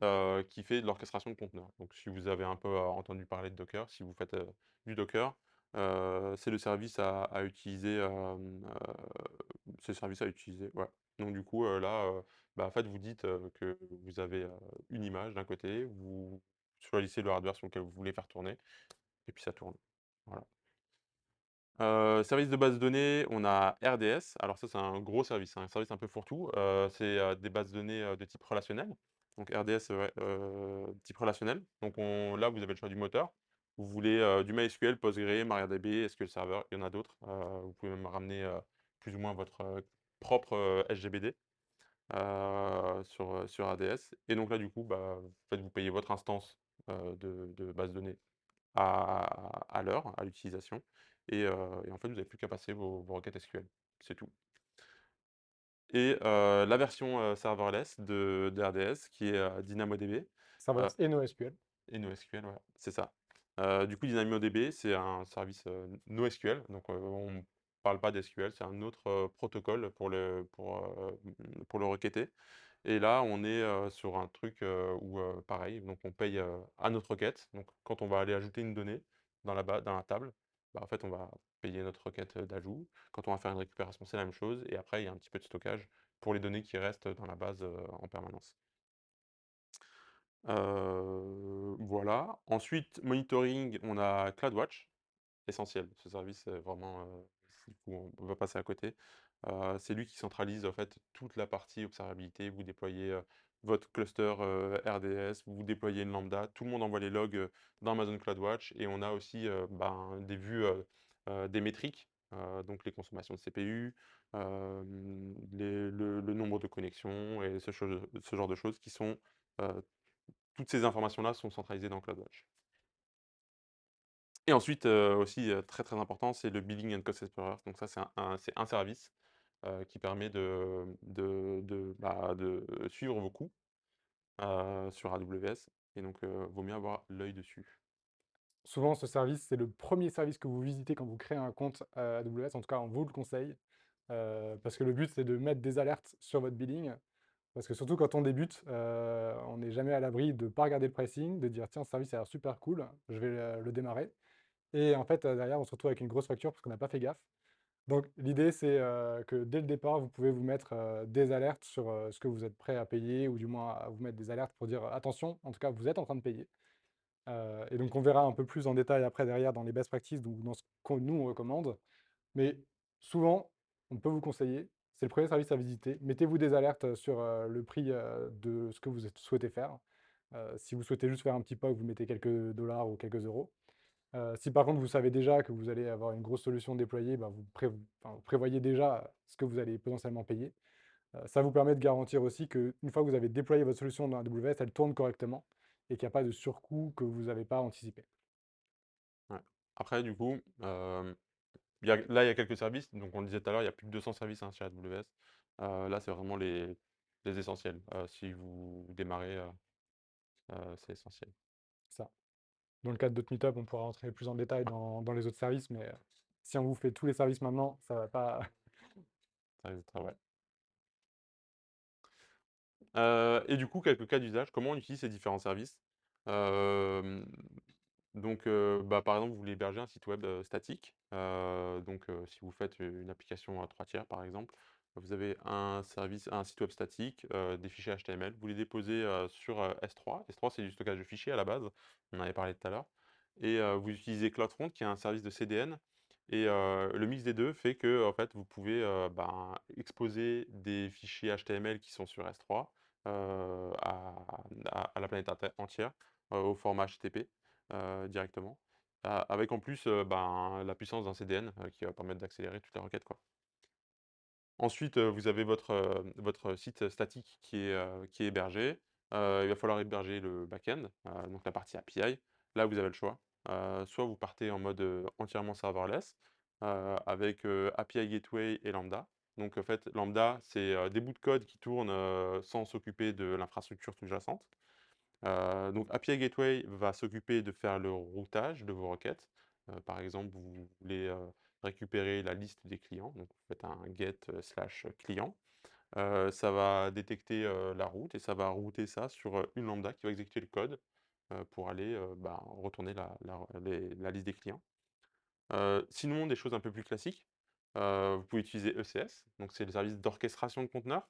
qui fait de l'orchestration de conteneurs. Donc si vous avez un peu, entendu parler de Docker, si vous faites, du Docker, c'est le service à utiliser, c'est le service à utiliser, ouais. Donc du coup, là, bah, en fait, vous dites, que vous avez, une image d'un côté, vous choisissez le hardware sur lequel vous voulez faire tourner et puis ça tourne. Voilà. Service de base de données, on a RDS. Alors ça, c'est un gros service, un service un peu fourre-tout. C'est, des bases de données, de type relationnel. Donc RDS, ouais, type relationnel. Donc là, vous avez le choix du moteur. Vous voulez, du MySQL, PostgreSQL, MariaDB, SQL Server, il y en a d'autres. Vous pouvez même ramener, plus ou moins votre, propre, SGBD, sur RDS et donc là, du coup, bah, en fait, vous payez votre instance, de base de données à l'heure, à l'utilisation et en fait, vous avez plus qu'à passer vos requêtes SQL. C'est tout et la version, serverless de RDS qui est, DynamoDB, heu Serverless et NoSQL. et NoSQL, ouais, c'est ça. Du coup, DynamoDB, c'est un service, NoSQL, donc on parle pas d'SQL, c'est un autre, protocole pour le requêter et là, on est, sur un truc, où, pareil, donc on paye, à notre requête. Donc quand on va aller ajouter une donnée dans la table, bah, en fait, on va payer notre requête, d'ajout. Quand on va faire une récupération, c'est la même chose et après, il y a un petit peu de stockage pour les données qui restent dans la base, en permanence. Voilà. Ensuite, monitoring, on a CloudWatch, essentiel. Ce service est vraiment, il faut on va passer à côté. C'est lui qui centralise, en fait, toute la partie observabilité. Vous déployez, votre cluster, RDS, vous déployez une lambda, tout le monde envoie les logs, dans Amazon CloudWatch et on a aussi, ben, des vues, des métriques, donc les consommations de CPU, le nombre de connexions et ce genre de choses qui sont, toutes ces informations-là sont centralisées dans CloudWatch. Et ensuite, aussi, très, très important, c'est le Billing and Cost Explorer. Donc ça, c'est un service, qui permet de suivre vos coûts, sur AWS et donc, vaut mieux avoir l'œil dessus. Souvent, ce service, c'est le premier service que vous visitez quand vous créez un compte, AWS. En tout cas, on vous le conseille, parce que le but, c'est de mettre des alertes sur votre billing. Parce que surtout quand on débute, on n'est jamais à l'abri de ne pas regarder le pricing, de dire: «Tiens, ce service a l'air super cool, je vais, le démarrer» et en fait, derrière, on se retrouve avec une grosse facture parce qu'on n'a pas fait gaffe. Donc l'idée, c'est, que dès le départ, vous pouvez vous mettre, des alertes sur, ce que vous êtes prêt à payer ou du moins à vous mettre des alertes pour dire: «Attention, en tout cas, vous êtes en train de payer». Et donc on verra un peu plus en détail après derrière dans les best practices, donc dans ce que nous on recommande. Mais souvent, on peut vous conseiller, c'est le premier service à visiter. Mettez-vous des alertes sur le prix de ce que vous souhaitez faire. Si vous souhaitez juste faire un petit POC, vous mettez quelques dollars ou quelques euros. Si par contre vous savez déjà que vous allez avoir une grosse solution déployée, bah, enfin, vous prévoyez déjà ce que vous allez potentiellement payer. Ça vous permet de garantir aussi qu'une fois que vous avez déployé votre solution dans AWS, elle tourne correctement et qu'il n'y a pas de surcoût que vous n'avez pas anticipé. Ouais. Après du coup, il y a quelques services, donc on le disait tout à l'heure, il y a plus de 200 services, hein, chez AWS. Là, c'est vraiment les essentiels. Si vous démarrez, c'est essentiel. Ça. Dans le cadre d'autres meet on pourra rentrer plus en détail dans les autres services, mais si on vous fait tous les services maintenant, ça va pas. Ça risque d'être ouais. Et du coup, quelques cas d'usage, comment on utilise ces différents services? Hem, donc, bah, par exemple, vous voulez héberger un site web, statique, donc, si vous faites une application à 3 tiers, par exemple, vous avez un site web statique, des fichiers HTML, vous les déposez, sur, S3. S3, c'est du stockage de fichiers à la base, on en avait parlé tout à l'heure et vous utilisez CloudFront qui est un service de CDN et le mix des 2 fait que en fait, vous pouvez, ben, exposer des fichiers HTML qui sont sur S3, à la planète entière, au format HTTP, directement. Avec en plus, ben, la puissance d'un CDN, qui va permettre d'accélérer toutes les requêtes, quoi. Ensuite, vous avez votre site statique qui est hébergé. Il va falloir héberger le back-end, donc la partie API. Là, vous avez le choix. Soit vous partez en mode, entièrement serverless, avec, API Gateway et Lambda. Donc en fait, Lambda, c'est, des bouts de code qui tournent, sans s'occuper de l'infrastructure sous-jacente. Donc API Gateway va s'occuper de faire le routage de vos requêtes. Par exemple, vous voulez, récupérer la liste des clients, donc vous faites un get, slash client. Ça va détecter, la route et ça va router ça sur, une lambda qui va exécuter le code, pour aller, ben, retourner la liste des clients. Sinon, des choses un peu plus classiques, vous pouvez utiliser ECS, donc c'est le service d'orchestration de conteneurs.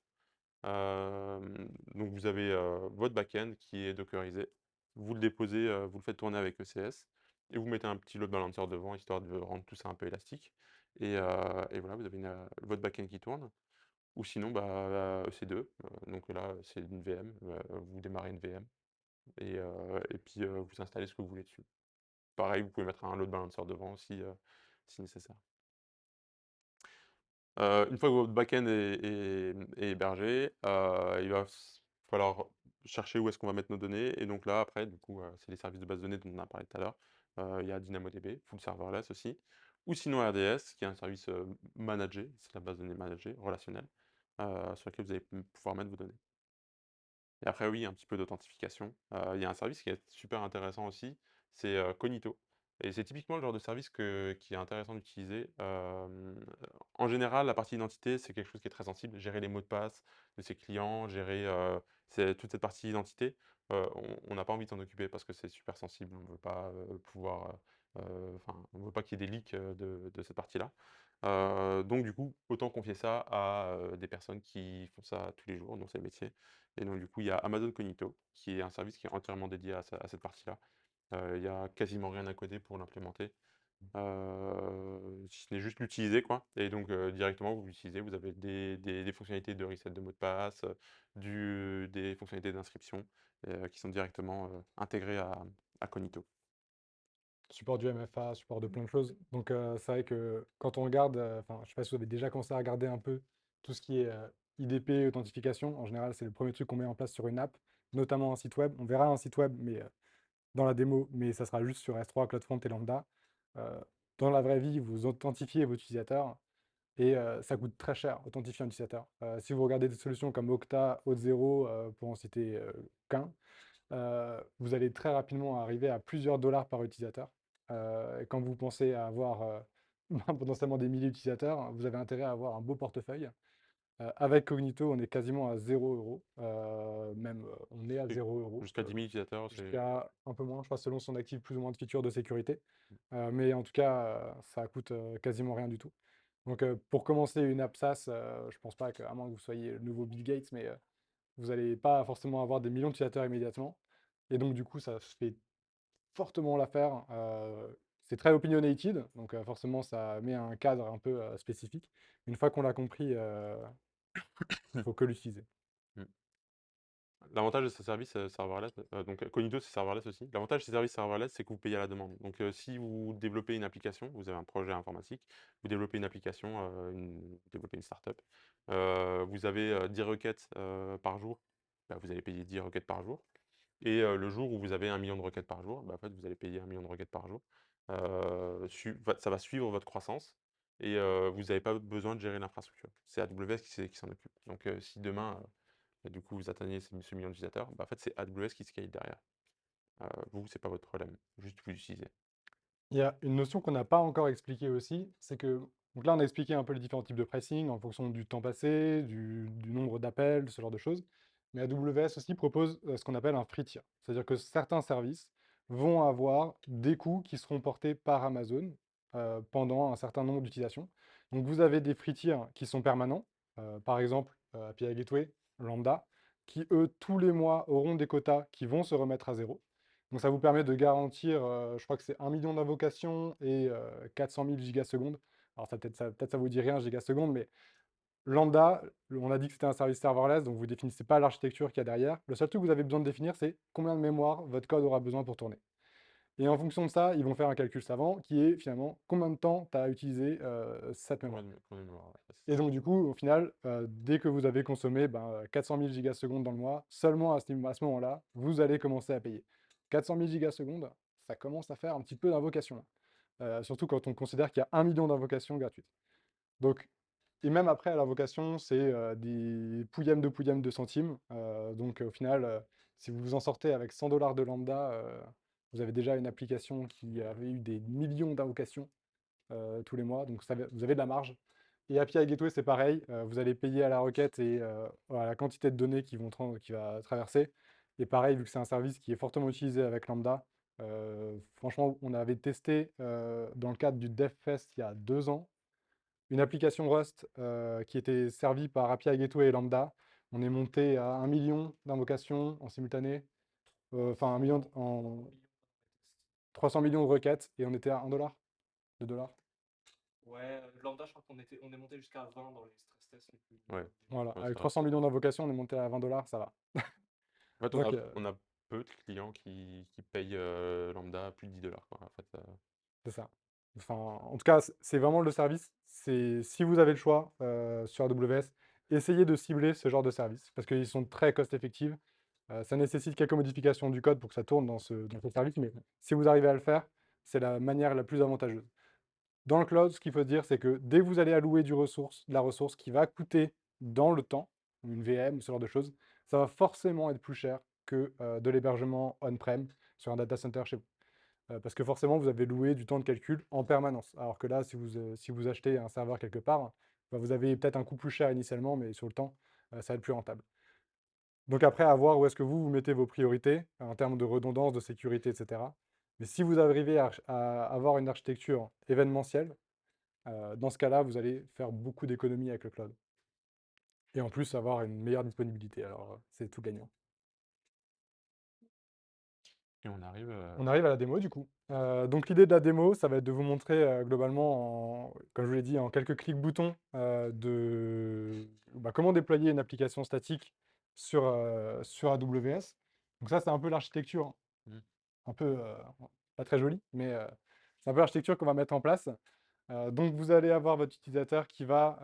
Donc vous avez, votre back-end qui est dockerisé. Vous le déposez, vous le faites tourner avec ECS et vous mettez un petit load balancer devant, histoire de rendre tout ça un peu élastique et voilà, vous avez votre back-end qui tourne ou sinon, bah, EC2, donc là, c'est une VM, vous démarrez une VM et puis, vous installez ce que vous voulez dessus. Pareil, vous pouvez mettre un load balancer devant aussi, si nécessaire. Une fois que votre back-end est hébergé, il va falloir chercher où est-ce qu'on va mettre nos données et donc là, après, du coup, c'est les services de base de données dont on a parlé tout à l'heure. Il y a DynamoDB, full serverless aussi ou sinon RDS qui est un service, managé, c'est la base de données managée, relationnelle, sur laquelle vous allez pouvoir mettre vos données et après oui, un petit peu d'authentification. Il y a un service qui est super intéressant aussi, c'est, Cognito et c'est typiquement le genre de service qui est intéressant d'utiliser. En général, la partie identité, c'est quelque chose qui est très sensible. Gérer les mots de passe de ses clients, gérer, c'est toute cette partie identité, on n'a pas envie de s'en occuper parce que c'est super sensible. On ne veut pas, pouvoir, enfin, on ne veut pas qu'il y ait des leaks, de cette partie-là. Donc du coup, autant confier ça à, des personnes qui font ça tous les jours, dont c'est le métier et donc du coup, il y a Amazon Cognito, qui est un service qui est entièrement dédié à cette partie-là. Il y a quasiment rien à coder pour l'implémenter, si ce n'est juste l'utiliser quoi et donc directement vous l'utilisez, vous avez des fonctionnalités de reset de mot de passe, des fonctionnalités d'inscription, qui sont directement, intégrées à Cognito. Support du MFA, support de plein de choses. Donc c'est vrai que quand on regarde, enfin je sais pas si vous avez déjà commencé à regarder un peu tout ce qui est IDP, authentification, en général c'est le premier truc qu'on met en place sur une app, notamment un site web. On verra un site web mais dans la démo, mais ça sera juste sur S3, CloudFront et Lambda. Euh, Dans la vraie vie, vous authentifiez vos utilisateurs et ça coûte très cher, authentifier un utilisateur. Si vous regardez des solutions comme Okta, Auth0, pour en citer qu'un, vous allez très rapidement arriver à plusieurs dollars par utilisateur. Et quand vous pensez à avoir potentiellement des milliers d'utilisateurs, vous avez intérêt à avoir un beau portefeuille. Avec Cognito, on est quasiment à 0 euros. Même, on est à Et 0 euros. jusqu'à 10 000 utilisateurs, c'est Jusqu'à un peu moins, je crois, selon si on active plus ou moins de features de sécurité. Mais en tout cas, ça coûte quasiment rien du tout. Donc, pour commencer une app SaaS, je pense pas que, à moins que vous soyez le nouveau Bill Gates, mais vous n'allez pas forcément avoir des millions d'utilisateurs immédiatement. Et donc, du coup, ça fait fortement l'affaire. C'est très opinionated, donc forcément, ça met un cadre un peu spécifique. Une fois qu'on l'a compris, faut que l'utiliser. mmh. L'avantage de ces services, serverless, donc Cognito, c'est serverless aussi. L'avantage de ces services serverless, c'est que vous payez à la demande. Donc, si vous développez une application, vous avez un projet informatique, vous développez une application, vous développez une startup, vous avez, 10 requêtes, par jour, bah, vous allez payer 10 requêtes par jour et le jour où vous avez 1 million de requêtes par jour, bah, en fait, vous allez payer 1 million de requêtes par jour. Ça va suivre votre croissance et vous n'avez pas besoin de gérer l'infrastructure. C'est AWS qui s'en occupe. Donc, si demain, et du coup, vous atteignez ce million d'utilisateurs, bah, en fait, c'est AWS qui scale derrière. Vous, c'est pas votre problème, juste vous l'utilisez. Il y a une notion qu'on n'a pas encore expliquée aussi, c'est que, donc là on a expliqué un peu les différents types de pricing en fonction du temps passé, du nombre d'appels, ce genre de choses. Mais AWS aussi propose ce qu'on appelle un free tier. C'est-à-dire que certains services vont avoir des coûts qui seront portés par Amazon pendant un certain nombre d'utilisations. Donc vous avez des free tiers qui sont permanents, par exemple API Gateway, Lambda, qui eux tous les mois auront des quotas qui vont se remettre à zéro. Donc ça vous permet de garantir, je crois que c'est 1 million d'invocations et 400 000 gigasecondes. Alors peut-être ça vous dit rien, gigasecondes, mais lambda, on a dit que c'était un service serverless, donc vous ne définissez pas l'architecture qu'il y a derrière. Le seul truc que vous avez besoin de définir, c'est combien de mémoire votre code aura besoin pour tourner. Et en fonction de ça, ils vont faire un calcul savant qui est finalement combien de temps tu as utilisé cette mémoire. Combien de mémoire, ouais, c'est Et ça. donc, du coup, au final, dès que vous avez consommé 400 000 gigasecondes dans le mois, seulement à ce moment-là, vous allez commencer à payer. 400 000 gigasecondes, ça commence à faire un petit peu d'invocation. Surtout quand on considère qu'il y a 1 million d'invocations gratuites. Donc, et même après, l'invocation, c'est des pouillèmes de centimes. Donc, au final, si vous vous en sortez avec 100 dollars de lambda, vous avez déjà une application qui avait eu des millions d'invocations tous les mois, donc vous avez de la marge. Et API Gateway, c'est pareil, vous allez payer à la requête et à la quantité de données qui va traverser. Et pareil, vu que c'est un service qui est fortement utilisé avec Lambda, franchement, on avait testé dans le cadre du DevFest il y a 2 ans, une application Rust qui était servie par API Gateway et Lambda. On est monté à 1 million d'invocations en simultané, enfin 1 million en 300 millions de requêtes, et on était à 1 dollar, 2 dollars. Ouais, lambda, je crois on est monté jusqu'à 20 dans les stress tests les plus Ouais, Voilà, ouais, avec ça va. 300 millions d'invocations, on est monté à 20 dollars, ça va. En fait, Donc, on a peu de clients qui payent, lambda plus de 10 quoi, en fait, c'est ça. Enfin, en tout cas, c'est vraiment le service. C'est si vous avez le choix sur AWS, essayez de cibler ce genre de service parce qu'ils sont très cost-effectifs. Ça nécessite quelques modifications du code pour que ça tourne dans ce service, mais si vous arrivez à le faire, c'est la manière la plus avantageuse. Dans le cloud, ce qu'il faut se dire, c'est que dès que vous allez allouer de la ressource qui va coûter dans le temps, une VM, ce genre de choses, ça va forcément être plus cher que de l'hébergement on-prem sur un data center chez vous. parce que forcément, vous avez loué du temps de calcul en permanence. Alors que là, si vous achetez un serveur quelque part, bah, vous avez peut-être un coût plus cher initialement, mais sur le temps, ça va être plus rentable. Donc après, à voir où est-ce que vous mettez vos priorités en termes de redondance, de sécurité, etc. Mais si vous arrivez à avoir une architecture événementielle, dans ce cas-là, vous allez faire beaucoup d'économies avec le cloud. Et en plus, avoir une meilleure disponibilité. Alors, c'est tout gagnant. Et on arrive. On arrive à la démo du coup. Donc l'idée de la démo, ça va être de vous montrer globalement, comme je vous l'ai dit, en quelques clics boutons, comment déployer une application statique sur AWS. Donc ça, c'est un peu l'architecture, hein. Mmh. Un peu pas très jolie, mais c'est un peu l'architecture qu'on va mettre en place. Donc vous allez avoir votre utilisateur qui va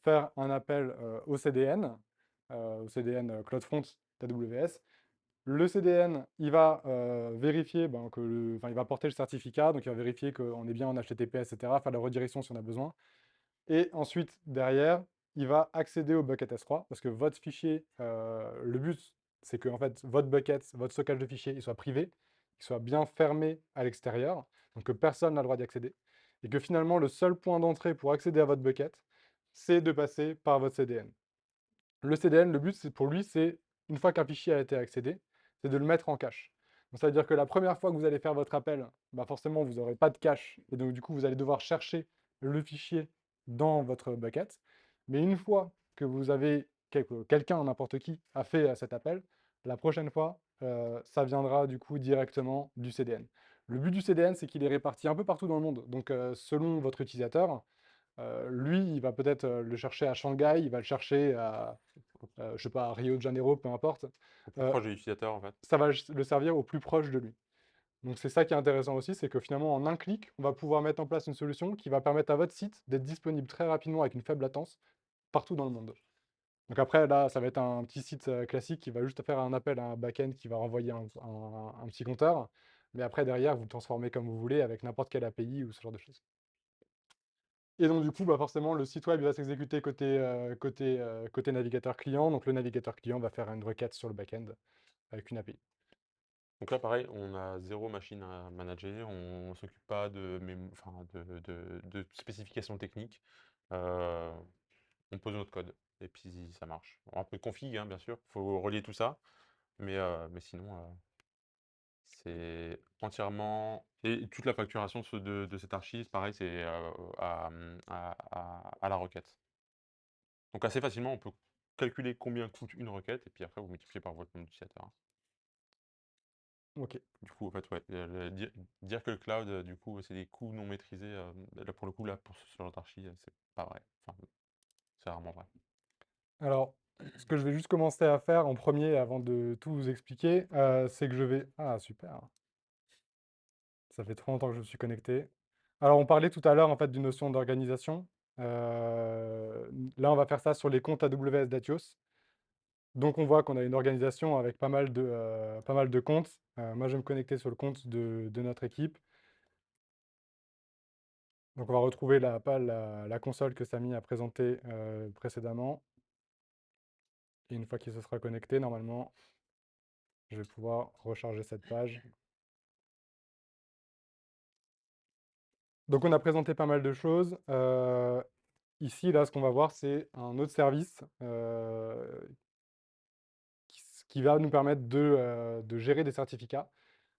faire un appel au CDN CloudFront d'AWS. Le CDN, il va vérifier enfin, il va porter le certificat, donc il va vérifier qu'on est bien en HTTPS, etc., faire la redirection si on a besoin. Et ensuite, derrière, il va accéder au bucket S3, parce que votre fichier, le but, c'est que en fait, votre bucket, votre stockage de fichiers, il soit privé, qu'il soit bien fermé à l'extérieur, donc que personne n'a le droit d'y accéder. Et que finalement, le seul point d'entrée pour accéder à votre bucket, c'est de passer par votre CDN. Le CDN, le but pour lui, c'est, une fois qu'un fichier a été accédé, c'est de le mettre en cache. Donc ça veut dire que la première fois que vous allez faire votre appel, bah forcément, vous n'aurez pas de cache, et donc du coup, vous allez devoir chercher le fichier dans votre bucket. Mais une fois que vous avez, quelqu'un, n'importe qui, a fait cet appel, la prochaine fois, ça viendra du coup directement du CDN. Le but du CDN, c'est qu'il est réparti un peu partout dans le monde. Donc selon votre utilisateur, lui, il va peut-être le chercher à Shanghai, il va le chercher à, je sais pas, à Rio de Janeiro, peu importe. Au plus Euh, proche de l'utilisateur, en fait. Ça va le servir au plus proche de lui. Donc c'est ça qui est intéressant aussi, c'est que finalement, en un clic, on va pouvoir mettre en place une solution qui va permettre à votre site d'être disponible très rapidement avec une faible latence partout dans le monde. Donc après, là, ça va être un petit site classique qui va juste faire un appel à un back-end qui va renvoyer un petit compteur. Mais après, derrière, vous le transformez comme vous voulez avec n'importe quelle API ou ce genre de choses. Et donc, du coup, bah, forcément, le site web il va s'exécuter côté navigateur client. Donc, le navigateur client va faire une requête sur le back-end avec une API. Donc là, pareil, on a zéro machine à manager, on ne s'occupe pas enfin, de spécifications techniques. On pose notre code et puis ça marche. Un peu de config, hein, bien sûr, il faut relier tout ça, mais sinon, c'est entièrement. Et toute la facturation de cette archive, pareil, c'est à la requête. Donc assez facilement, on peut calculer combien coûte une requête et puis après, vous multipliez par votre nombre d'utilisateurs. Ok. Du coup, en fait, ouais, dire que le cloud, du coup, c'est des coûts non maîtrisés, là, pour le coup, là, pour ce genre d'archi, c'est pas vrai. Enfin, c'est rarement vrai. Alors, ce que je vais juste commencer à faire en premier avant de tout vous expliquer, c'est que je vais... Ah, super. Ça fait trop longtemps que je me suis connecté. Alors, on parlait tout à l'heure en fait d'une notion d'organisation. Là, on va faire ça sur les comptes AWS d'Atios. Donc, on voit qu'on a une organisation avec pas mal de comptes. Moi, je vais me connecter sur le compte de notre équipe. Donc, on va retrouver la console que Samy a présentée précédemment. Et une fois qu'il se sera connecté, normalement, je vais pouvoir recharger cette page. Donc, on a présenté pas mal de choses. Ici, là, ce qu'on va voir, c'est un autre service qui va nous permettre de gérer des certificats.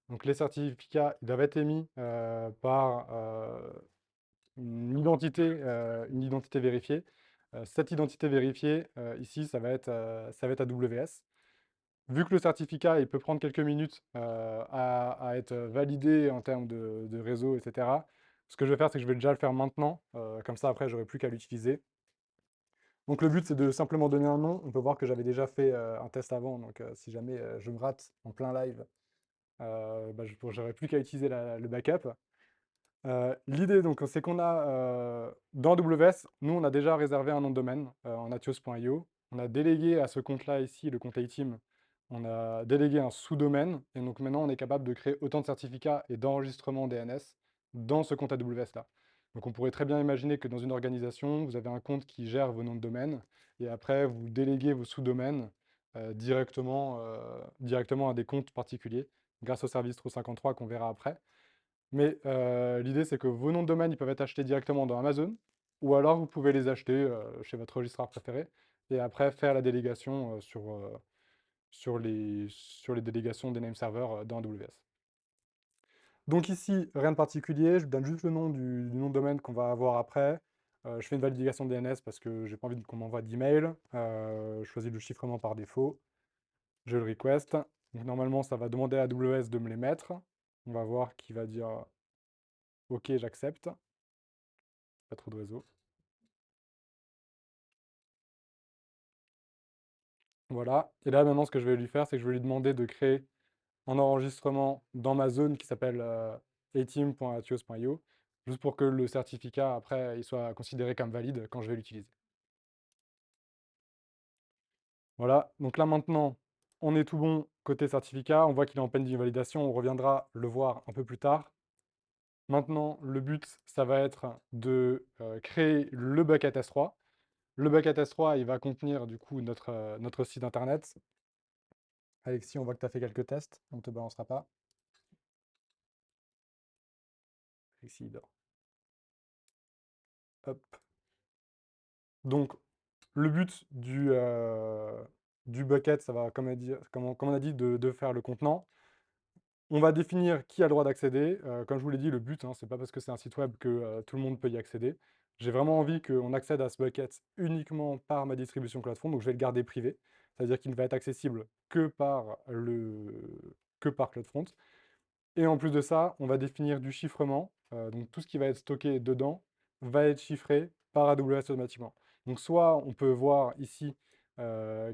Donc, les certificats, ils doivent être émis par une identité vérifiée. Cette identité vérifiée, ici, ça va être AWS. Vu que le certificat, il peut prendre quelques minutes à être validé en termes de réseau, etc., ce que je vais faire, c'est que je vais déjà le faire maintenant. Comme ça, après, j'aurai plus qu'à l'utiliser. Donc le but, c'est de simplement donner un nom. On peut voir que j'avais déjà fait un test avant. Donc si jamais je me rate en plein live, je n'aurai plus qu'à utiliser le backup. L'idée, donc, c'est qu'on a dans AWS, nous, on a déjà réservé un nom de domaine en atios.io. On a délégué à ce compte-là ici, le compte iTeam, on a délégué un sous-domaine. Et donc maintenant, on est capable de créer autant de certificats et d'enregistrements DNS dans ce compte AWS-là. Donc on pourrait très bien imaginer que dans une organisation, vous avez un compte qui gère vos noms de domaine et après, vous déléguez vos sous-domaines directement à des comptes particuliers grâce au service 353 qu'on verra après. Mais l'idée, c'est que vos noms de domaine, ils peuvent être achetés directement dans Amazon, ou alors vous pouvez les acheter chez votre registraire préféré, et après faire la délégation sur les délégations des name servers dans AWS. Donc ici, rien de particulier, je vous donne juste le nom du nom de domaine qu'on va avoir après. Je fais une validation DNS parce que j'ai pas envie qu'on m'envoie d'email. Je choisis le chiffrement par défaut. Je le request. Donc normalement, ça va demander à AWS de me les mettre. On va voir qui va dire OK, j'accepte. Pas trop de réseau. Voilà. Et là, maintenant, ce que je vais lui faire, c'est que je vais lui demander de créer un enregistrement dans ma zone qui s'appelle ateam.atios.io, juste pour que le certificat, après, il soit considéré comme valide quand je vais l'utiliser. Voilà, donc là maintenant, on est tout bon côté certificat, on voit qu'il est en peine d'invalidation, on reviendra le voir un peu plus tard. Maintenant, le but, ça va être de créer le bucket S3. Le bucket S3, il va contenir du coup notre site internet. Alexis, on voit que tu as fait quelques tests, on ne te balancera pas. Alexis, il dort. Hop. Donc, le but du bucket, ça va, comme on a dit, de faire le contenant. On va définir qui a le droit d'accéder. Comme je vous l'ai dit, le but, hein, c'est pas parce que c'est un site web que tout le monde peut y accéder. J'ai vraiment envie qu'on accède à ce bucket uniquement par ma distribution CloudFront, donc je vais le garder privé. C'est-à-dire qu'il ne va être accessible que par CloudFront. Et en plus de ça, on va définir du chiffrement. Donc tout ce qui va être stocké dedans va être chiffré par AWS automatiquement. Donc soit on peut voir ici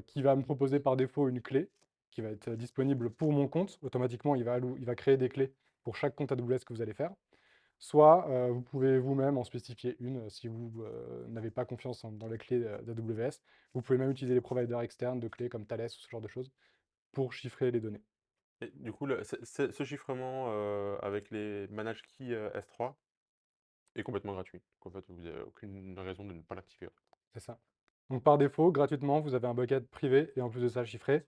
qui va me proposer par défaut une clé qui va être disponible pour mon compte. Automatiquement, il va créer des clés pour chaque compte AWS que vous allez faire. Soit vous pouvez vous-même en spécifier une si vous n'avez pas confiance dans les clés d'AWS. Vous pouvez même utiliser les providers externes de clés comme Thales ou ce genre de choses pour chiffrer les données. Et du coup, ce chiffrement avec les manage keys S3 est complètement gratuit. Donc en fait, vous n'avez aucune raison de ne pas l'activer. C'est ça. Donc par défaut, gratuitement, vous avez un bucket privé et en plus de ça chiffré.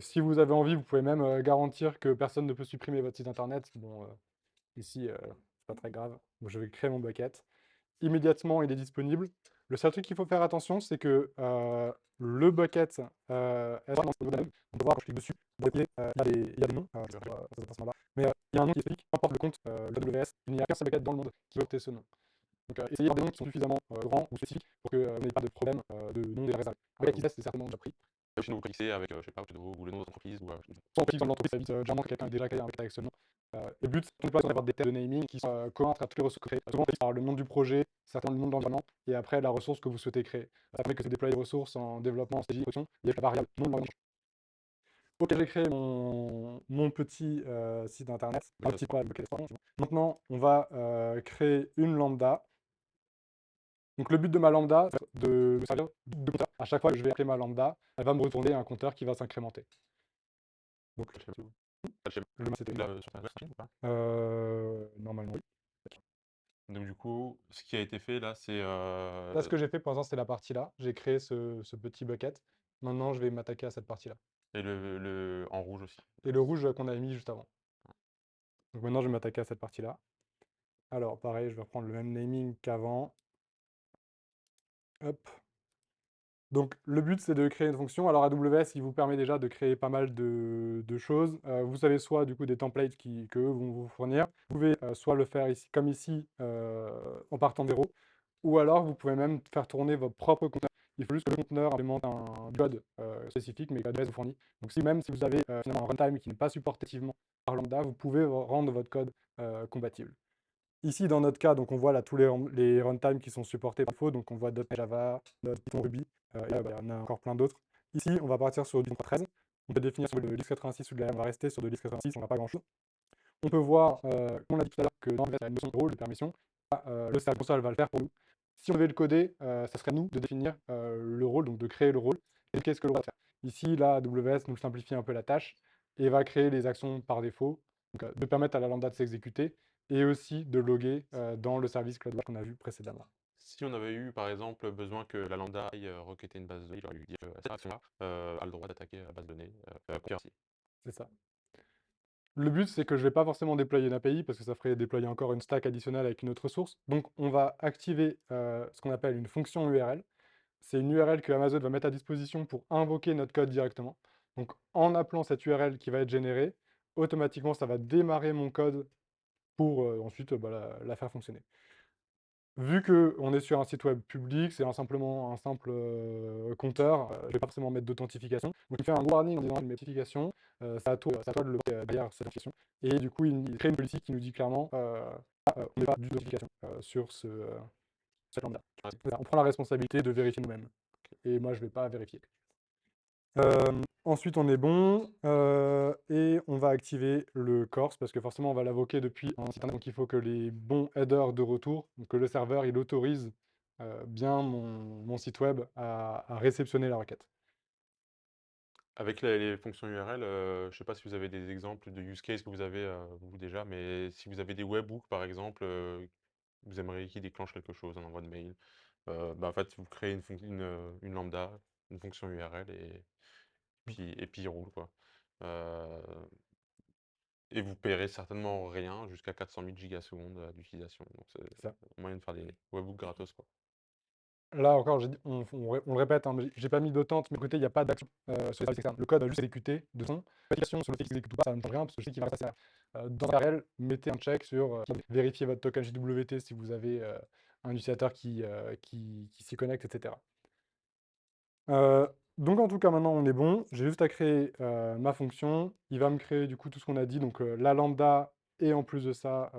Si vous avez envie, vous pouvez même garantir que personne ne peut supprimer votre site internet. Bon, ici, c'est pas très grave. Donc, je vais créer mon bucket. Immédiatement, il est disponible. Le seul truc qu'il faut faire attention, c'est que le bucket est dans ce modèle. On peut voir quand je clique dessus, dans les pieds, il y a des noms. Je vais pas passer là. Mais il y a un nom qui est spécifique, peu importe le compte d'AWS, il n'y a qu'un seul bucket dans le monde qui porte ce nom. Donc, essayez d'avoir des noms qui sont suffisamment grands ou spécifiques pour que vous n'ayez pas de problème de nom déjà réservé. Avec ICS, c'est certainement déjà pris. Sinon, vous cliquez avec, je sais pas, ou le nom de votre entreprise. Soit on clique dans l'entreprise, ça évite généralement que quelqu'un ait déjà créé un bucket avec ce nom. Et le but, c'est d'avoir des termes de naming qui sont communs à toutes les ressources créées. Souvent, on clique par le nom du projet, certainement le nom de l'environnement, et après la ressource que vous souhaitez créer. Ça permet que vous déployez des ressources en développement, en staging, production, il y a la variable nom de l'environnement. Ok, j'ai créé mon petit site internet, un petit peu avec bucket S3. Maintenant, on va créer une lambda. Donc le but de ma lambda, c'est de me servir de compteur. À chaque fois que je vais appeler ma lambda, elle va me retourner un compteur qui va s'incrémenter. Donc, je le mets c'était Sur ta machine ou pas? normalement oui. Donc du coup, ce qui a été fait là, c'est Là, ce que j'ai fait pour l'instant, c'est la partie là. J'ai créé ce petit bucket. Maintenant, je vais m'attaquer à cette partie-là. et le en rouge aussi. Et le rouge qu'on avait mis juste avant. Donc maintenant, je vais m'attaquer à cette partie-là. Alors, pareil, je vais reprendre le même naming qu'avant. Hop. Donc, le but, c'est de créer une fonction. Alors, AWS, il vous permet déjà de créer pas mal de choses. Vous avez soit, du coup, des templates que eux vont vous fournir. Vous pouvez soit le faire ici, comme ici, en partant de zéro. Ou alors, vous pouvez même faire tourner votre propre conteneur. Il faut juste que le conteneur implémente un code spécifique, mais qu'AWS vous fournit. Donc, même si vous avez finalement un runtime qui n'est pas supporté nativement par Lambda, vous pouvez rendre votre code compatible. Ici, dans notre cas, donc on voit là tous les runtimes qui sont supportés par défaut. Donc on voit .NET Java, Python Ruby, et là, il y en a encore plein d'autres. Ici, on va partir sur du 13. On peut définir sur le x86 ou de la on va rester sur de x86, on n'a pas grand-chose. On peut voir, comme on l'a dit tout à l'heure, que dans la notion de rôle, de permission, le serveur console va le faire pour nous. Si on devait le coder, ça serait à nous de définir le rôle, donc de créer le rôle, et qu'est-ce que le rôle va faire. Ici, là, AWS nous simplifie un peu la tâche et va créer les actions par défaut, donc de permettre à la lambda de s'exécuter et aussi de loguer dans le service CloudWatch qu'on a vu précédemment. Si on avait eu par exemple besoin que la lambda aille requêter une base de données, j'aurais lui dire cette action-là a le droit d'attaquer la base de données. C'est ça. Le but, c'est que je ne vais pas forcément déployer une API parce que ça ferait déployer encore une stack additionnelle avec une autre ressource. Donc, on va activer ce qu'on appelle une fonction URL. C'est une URL que Amazon va mettre à disposition pour invoquer notre code directement. Donc, en appelant cette URL qui va être générée, automatiquement, ça va démarrer mon code pour ensuite bah, la faire fonctionner. Vu qu'on est sur un site web public, c'est simplement un simple compteur, je ne vais pas forcément mettre d'authentification. Donc il fait un warning en disant une notification, c'est à toi de le derrière cette notification. Et du coup, il crée une policy qui nous dit clairement on n'est pas du notification sur cette lambda. Ouais. On prend la responsabilité de vérifier nous-mêmes. Et moi, je ne vais pas vérifier. Ensuite, on est bon et on va activer le Corse parce que forcément, on va l'invoquer depuis un site internet. Donc, il faut que les bons headers de retour, donc que le serveur il autorise bien mon site web à réceptionner la requête. Avec les fonctions URL, je ne sais pas si vous avez des exemples de use case que vous avez vous déjà, mais si vous avez des webhooks par exemple, vous aimeriez qu'ils déclenchent quelque chose, un envoi de mail, bah, en fait vous créez une lambda, une fonction URL et puis il roule quoi. Euh, et vous paierez certainement rien jusqu'à 400 000 gigasecondes d'utilisation. Donc c'est C'est ça. un moyen de faire des webhooks gratos quoi. Là encore, on le répète, hein, mais j'ai pas mis d'autante, mais côté, il n'y a pas d'action sur les services externes. Le code va juste exécuter de son. L'application sur le fait qu'il exécute ou pas, ça ne change rien, parce que je sais qu'il va passer dans la réel, mettez un check sur vérifier votre token JWT si vous avez un utilisateur qui s'y connecte, etc. Donc en tout cas, maintenant, on est bon. J'ai juste à créer ma fonction. Il va me créer du coup tout ce qu'on a dit, donc la lambda et en plus de ça,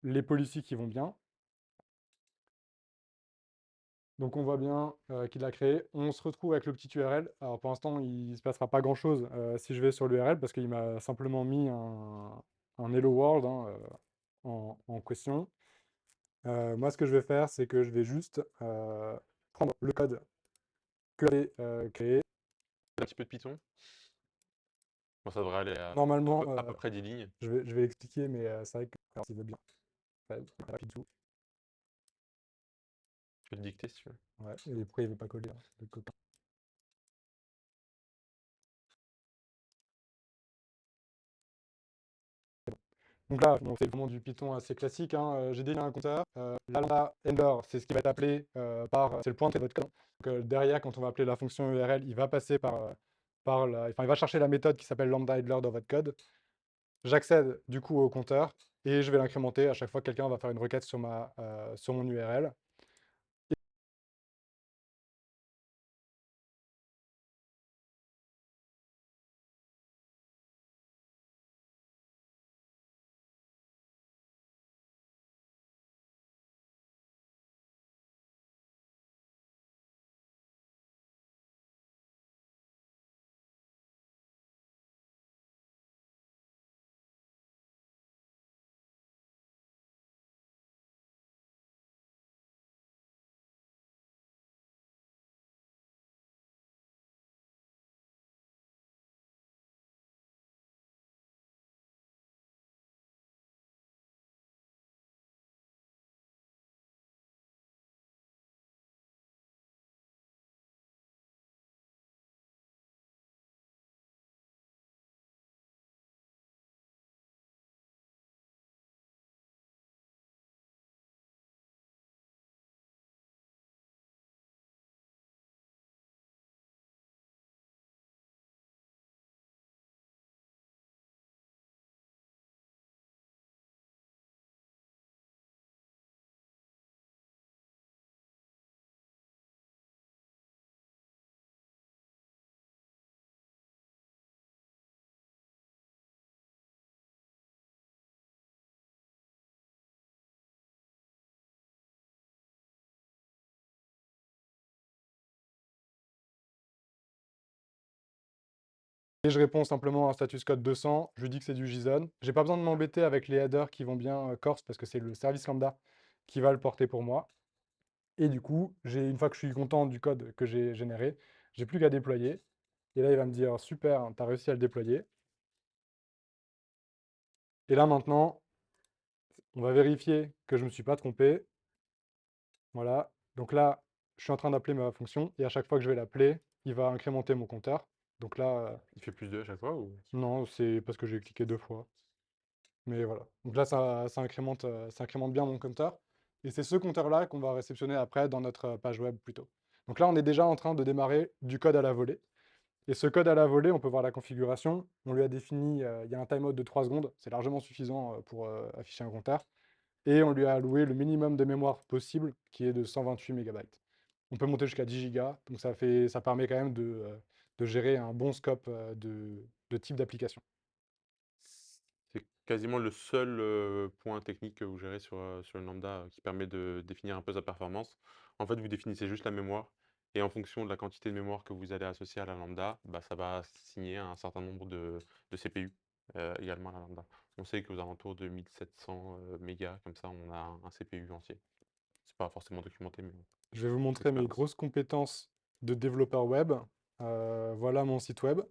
les policies qui vont bien. Donc on voit bien qu'il l'a créé. On se retrouve avec le petit URL. Alors pour l'instant, il ne se passera pas grand-chose si je vais sur l'URL parce qu'il m'a simplement mis un Hello World hein, en question. Moi, ce que je vais faire, c'est que je vais juste prendre le code que j'ai créé. Un petit peu de Python. Bon, ça devrait aller Normalement, à peu près 10 lignes. je vais l'expliquer, mais c'est vrai que alors, s'il veut bien. Ouais, rapide tout. Je vais le dicter si tu veux. Ouais, et pourquoi il ne veut pas coller hein, le copain. Donc là, bon, c'est vraiment du Python assez classique. Hein. J'ai déjà un compteur. La lambda ender, c'est ce qui va être appelé c'est le point de votre code. Donc, derrière, quand on va appeler la fonction URL, il va passer enfin, il va chercher la méthode qui s'appelle lambda handler dans votre code. J'accède du coup au compteur et je vais l'incrémenter à chaque fois que quelqu'un va faire une requête sur mon URL. Et je réponds simplement à status code 200, je lui dis que c'est du JSON. J'ai pas besoin de m'embêter avec les headers qui vont bien Corse parce que c'est le service lambda qui va le porter pour moi. Et du coup, une fois que je suis content du code que j'ai généré, j'ai plus qu'à déployer. Et là, il va me dire super, tu as réussi à le déployer. Et là maintenant, on va vérifier que je ne me suis pas trompé. Voilà. Donc là, je suis en train d'appeler ma fonction et à chaque fois que je vais l'appeler, il va incrémenter mon compteur. Donc là, Il fait plus 2 à chaque fois ou? non, c'est parce que j'ai cliqué 2 fois. Mais voilà. Donc là, ça incrémente bien mon compteur. Et c'est ce compteur-là qu'on va réceptionner après dans notre page web plutôt. Donc là, on est déjà en train de démarrer du code à la volée. Et ce code à la volée, on peut voir la configuration. On lui a défini, il y a un timeout de 3 secondes. C'est largement suffisant pour afficher un compteur. Et on lui a alloué le minimum de mémoire possible, qui est de 128 mégabytes. On peut monter jusqu'à 10 gigas. Donc ça permet quand même de gérer un bon scope de type d'application. C'est quasiment le seul, point technique que vous gérez sur une lambda, qui permet de définir un peu sa performance. En fait, vous définissez juste la mémoire et en fonction de la quantité de mémoire que vous allez associer à la lambda, bah, ça va signer un certain nombre de CPU, également à la lambda. On sait qu'aux alentours de 1700, mégas, comme ça, on a un CPU entier. C'est pas forcément documenté, mais Je vais vous montrer mes expérience. grosses compétences de développeur web. Voilà mon site web.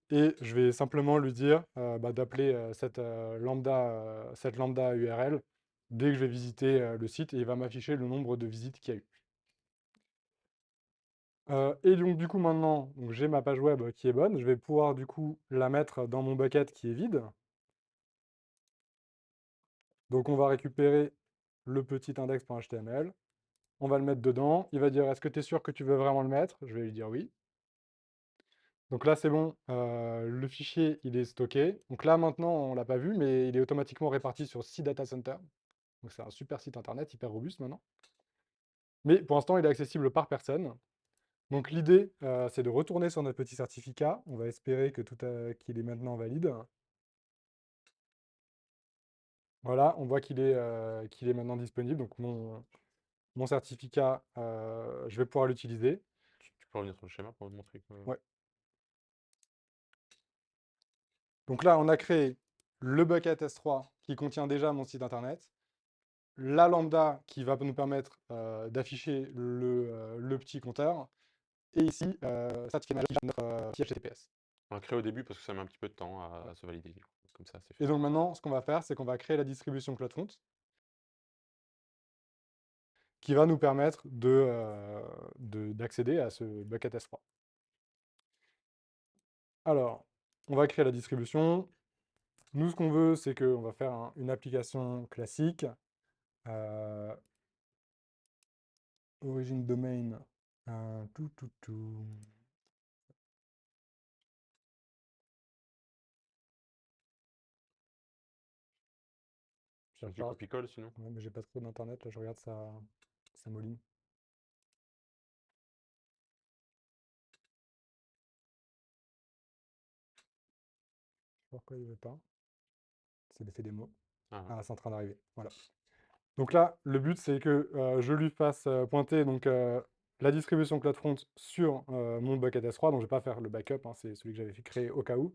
Et je vais simplement lui dire bah, d'appeler cette lambda URL dès que je vais visiter le site et il va m'afficher le nombre de visites qu'il y a eu. Et donc du coup maintenant, donc, j'ai ma page web qui est bonne. Je vais pouvoir du coup la mettre dans mon bucket qui est vide. Donc on va récupérer le petit index.html. On va le mettre dedans. Il va dire est-ce que tu es sûr que tu veux vraiment le mettre? Je vais lui dire oui. Donc là, c'est bon, le fichier, il est stocké. Donc là, maintenant, on l'a pas vu, mais il est automatiquement réparti sur 6 data centers. Donc c'est un super site internet, hyper robuste maintenant. Mais pour l'instant, il est accessible par personne. Donc l'idée, c'est de retourner sur notre petit certificat. On va espérer que qu'il est maintenant valide. Voilà, on voit qu'il est maintenant disponible. Donc mon certificat, je vais pouvoir l'utiliser. Tu peux revenir sur le schéma pour me montrer que Ouais. Donc là, on a créé le bucket S3 qui contient déjà mon site internet. La lambda qui va nous permettre d'afficher le petit compteur, et ici, ça qui fait notre petit HTTPS. on l'a créé au début parce que ça met un petit peu de temps à Ouais. se valider. Comme ça, c'est Et fait. donc maintenant, ce qu'on va faire, c'est qu'on va créer la distribution CloudFront qui va nous permettre d'accéder à ce bucket S3. Alors, on va créer la distribution. Nous, ce qu'on veut, c'est qu'on va faire une application classique. euh, Origin domain. Tout. Je Un cherche petit pas. copie-colle sinon. Ouais, mais j'ai pas trop d'internet, là je regarde ça mouline. Pourquoi il veut pas? C'est l'effet des mots. Ah, Ah, c'est en train d'arriver. Voilà. Donc là, le but c'est que je lui fasse pointer donc, la distribution CloudFront sur mon bucket S3. Donc je vais pas faire le backup, hein, c'est celui que j'avais fait créer au cas où.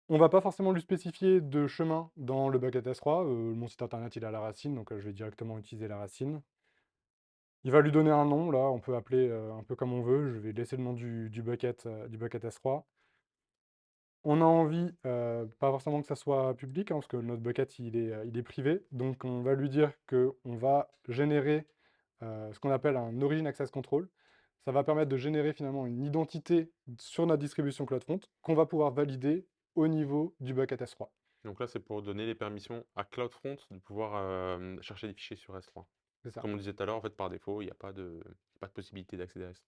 On va pas forcément lui spécifier de chemin dans le bucket S3. Mon site internet il est à la racine, donc je vais directement utiliser la racine. Il va lui donner un nom, là, on peut appeler un peu comme on veut. Je vais laisser le nom du bucket S3. On a envie, pas forcément que ça soit public, hein, parce que notre bucket, il est privé. Donc, on va lui dire qu'on va générer ce qu'on appelle un Origin Access Control. Ça va permettre de générer finalement une identité sur notre distribution CloudFront qu'on va pouvoir valider au niveau du bucket S3. donc là, c'est pour donner les permissions à CloudFront de pouvoir chercher des fichiers sur S3. C'est ça. Comme on disait tout à l'heure, en fait, par défaut, il n'y a pas de possibilité d'accéder à S3.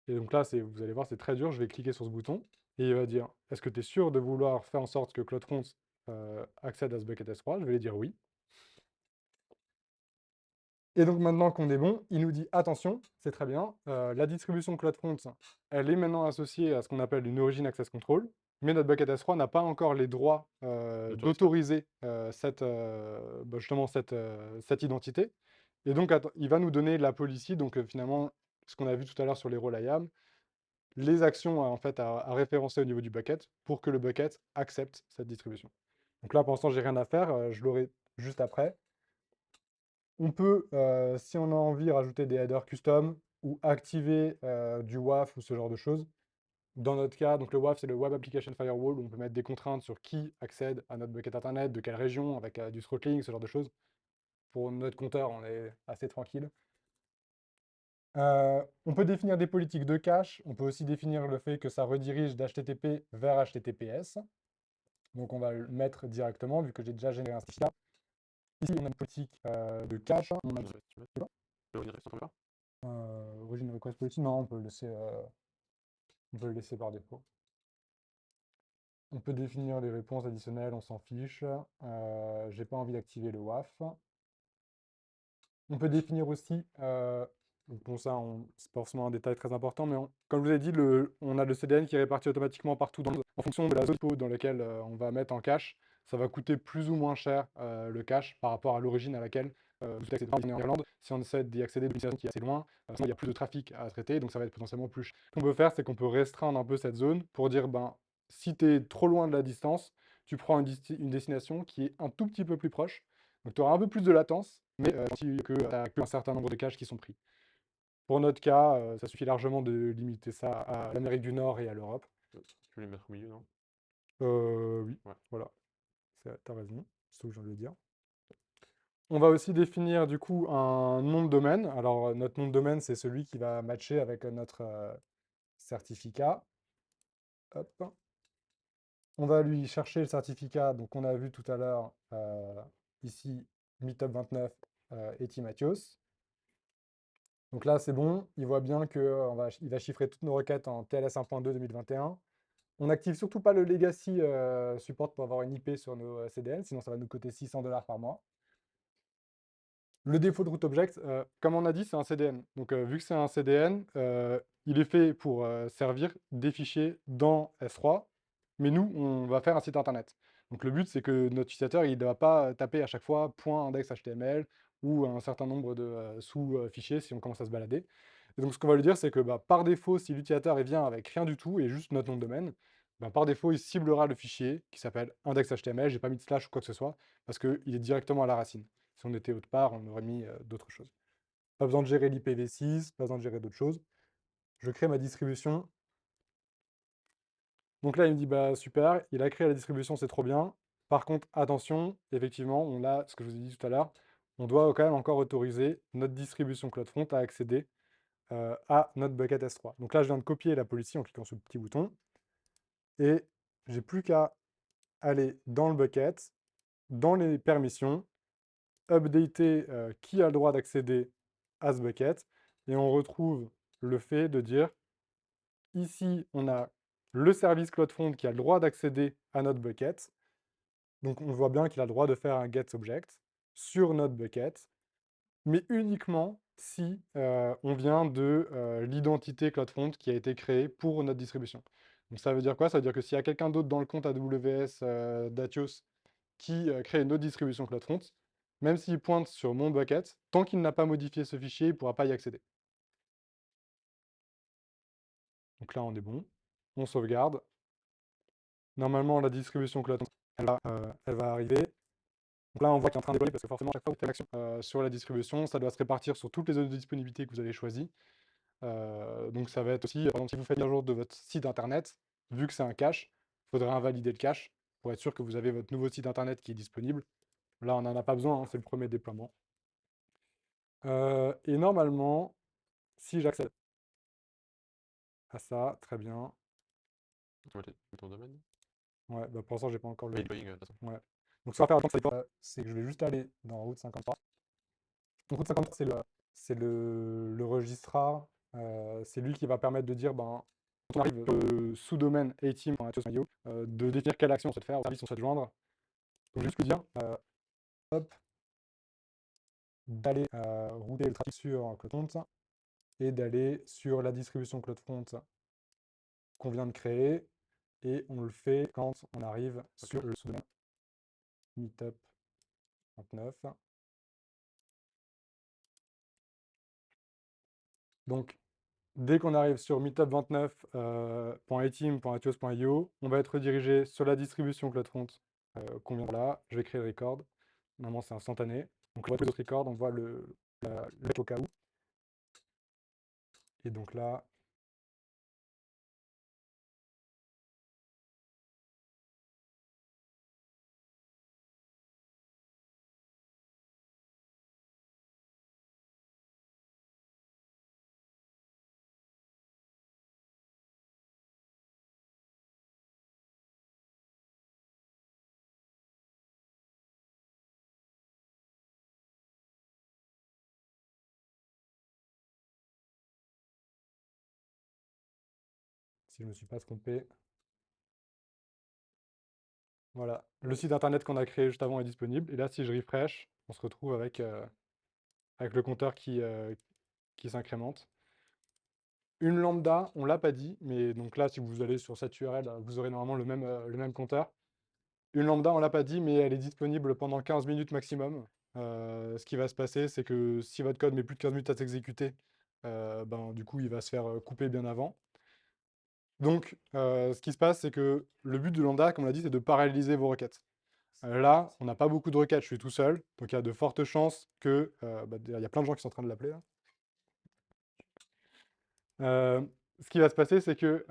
Et donc là, vous allez voir, c'est très dur. Je vais cliquer sur ce bouton et il va dire, est-ce que tu es sûr de vouloir faire en sorte que CloudFront accède à ce bucket S3? Je vais lui dire oui. Et donc maintenant qu'on est bon, il nous dit attention, c'est très bien, la distribution CloudFront, elle est maintenant associée à ce qu'on appelle une Origin Access Control, mais notre bucket S3 n'a pas encore les droits D'autorisation. d'autoriser justement cette identité. Et donc il va nous donner la policy, donc finalement, ce qu'on a vu tout à l'heure sur les rôles IAM, les actions en fait, à référencer au niveau du bucket pour que le bucket accepte cette distribution. Donc là, pour l'instant, j'ai rien à faire, je l'aurai juste après. On peut, si on a envie, rajouter des headers custom ou activer du WAF ou ce genre de choses. Dans notre cas, donc le WAF, c'est le Web Application Firewall, où on peut mettre des contraintes sur qui accède à notre bucket Internet, de quelle région, avec du throttling, ce genre de choses. Pour notre compteur, on est assez tranquille. On peut définir des politiques de cache. On peut aussi définir le fait que ça redirige d'HTTP vers HTTPS. Donc on va le mettre directement, vu que j'ai déjà généré un certificat. Ici, on a une politique de cache. On a origin request policy. Non, on peut le laisser par défaut. On peut définir les réponses additionnelles, on s'en fiche. J'ai pas envie d'activer le WAF. On peut définir aussi, bon ça, c'est pas forcément un détail très important, mais comme je vous ai dit, on a le CDN qui est réparti automatiquement partout en fonction de la zone dans laquelle on va mettre en cache. Ça va coûter plus ou moins cher le cache par rapport à l'origine à laquelle vous accédez. En Irlande, si on essaie d'y accéder d'une destination qui est assez loin, sinon il y a plus de trafic à traiter, donc ça va être potentiellement plus cher. Ce qu'on peut faire, c'est qu'on peut restreindre un peu cette zone pour dire, ben, si tu es trop loin de la distance, tu prends une destination qui est un tout petit peu plus proche. Donc tu auras un peu plus de latence, mais tu n'as qu'un certain nombre de caches qui sont pris. Pour notre cas, ça suffit largement de limiter ça à l'Amérique du Nord et à l'Europe. Tu veux les mettre au milieu, non? Oui, Ouais. voilà, t'as raison, c'est ce que je viens de le dire. On va aussi définir du coup un nom de domaine. Alors notre nom de domaine, c'est celui qui va matcher avec notre certificat. Hop. On va lui chercher le certificat, donc on a vu tout à l'heure ici Meetup29 et Timatios. Donc là, c'est bon, il voit bien qu'il va chiffrer toutes nos requêtes en TLS 1.2 2021. On n'active surtout pas le legacy support pour avoir une IP sur nos CDN, sinon ça va nous coûter 600 $ par mois. Le défaut de root object, comme on a dit, c'est un CDN. Donc vu que c'est un CDN, il est fait pour servir des fichiers dans S3, mais nous, on va faire un site internet. Donc le but, c'est que notre utilisateur, il ne va pas taper à chaque fois .index.html ou un certain nombre de sous-fichiers si on commence à se balader. Et donc ce qu'on va lui dire, c'est que par défaut, si l'utilisateur il vient avec rien du tout et juste notre nom de domaine, par défaut, il ciblera le fichier qui s'appelle index.html, j'ai pas mis de slash ou quoi que ce soit, parce qu'il est directement à la racine. Si on était autre part, on aurait mis d'autres choses. Pas besoin de gérer l'IPv6, pas besoin de gérer d'autres choses. Je crée ma distribution. Donc là, il me dit, bah super, il a créé la distribution, c'est trop bien. Par contre, attention, effectivement, on a, ce que je vous ai dit tout à l'heure, on doit quand même encore autoriser notre distribution CloudFront à accéder à notre bucket S3. Donc là, je viens de copier la policy en cliquant sur le petit bouton. Et j'ai plus qu'à aller dans le bucket, dans les permissions, updater qui a le droit d'accéder à ce bucket, et on retrouve le fait de dire, ici, on a le service CloudFront qui a le droit d'accéder à notre bucket, donc on voit bien qu'il a le droit de faire un getObject sur notre bucket, mais uniquement si on vient de l'identité CloudFront qui a été créée pour notre distribution. Donc ça veut dire quoi? Ça veut dire que s'il y a quelqu'un d'autre dans le compte AWS d'Atios qui crée une autre distribution CloudFront, même s'il pointe sur mon bucket, tant qu'il n'a pas modifié ce fichier, il ne pourra pas y accéder. Donc là, on est bon. On sauvegarde. Normalement, la distribution CloudFront, elle va arriver. Donc là, on voit qu'il est en train de décoller parce que forcément, chaque fois que vous faites l'action sur la distribution, ça doit se répartir sur toutes les zones de disponibilité que vous avez choisies. Donc ça va être aussi, par exemple, si vous faites un jour de votre site internet, vu que c'est un cache, il faudra invalider le cache pour être sûr que vous avez votre nouveau site internet qui est disponible. Là, on n'en a pas besoin, hein, c'est le premier déploiement. Et normalement, si j'accède à ça, très bien. Tu mets ton domaine? Ouais, pour l'instant, j'ai pas encore le. Deploying, de toute façon. Ouais. Donc, ce qu'on va faire, c'est que je vais juste aller dans Route 53. Donc, Route 53, c'est le registrar. C'est lui qui va permettre de dire, quand on arrive sous-domaine a-team.atios.io, de définir quelle action on souhaite faire, au service on souhaite joindre. Donc, juste lui dire, hop, d'aller router le trafic sur CloudFront et d'aller sur la distribution CloudFront qu'on vient de créer. Et on le fait quand on arrive sur le sous-domaine Meetup 29. Donc, dès qu'on arrive sur meetup29.ateam.atios.io, on va être redirigé sur la distribution CloudFront qu'on vient de là. Je vais créer le record. Normalement, c'est instantané. Donc, on voit tous les autres records, on voit le au cas où. Et donc là, si je ne me suis pas trompé. Voilà, le site internet qu'on a créé juste avant est disponible. Et là, si je refresh, on se retrouve avec le compteur qui s'incrémente. Une lambda, on l'a pas dit, mais donc là, si vous allez sur cette URL, vous aurez normalement le même compteur. Une lambda, on l'a pas dit, mais elle est disponible pendant 15 minutes maximum. Ce qui va se passer, c'est que si votre code met plus de 15 minutes à s'exécuter, ben, du coup, il va se faire couper bien avant. Donc, ce qui se passe, c'est que le but de lambda, comme on l'a dit, c'est de paralléliser vos requêtes. Là, on n'a pas beaucoup de requêtes, je suis tout seul, donc il y a de fortes chances que... bah, il y a plein de gens qui sont en train de l'appeler là. Euh, Ce qui va se passer, c'est que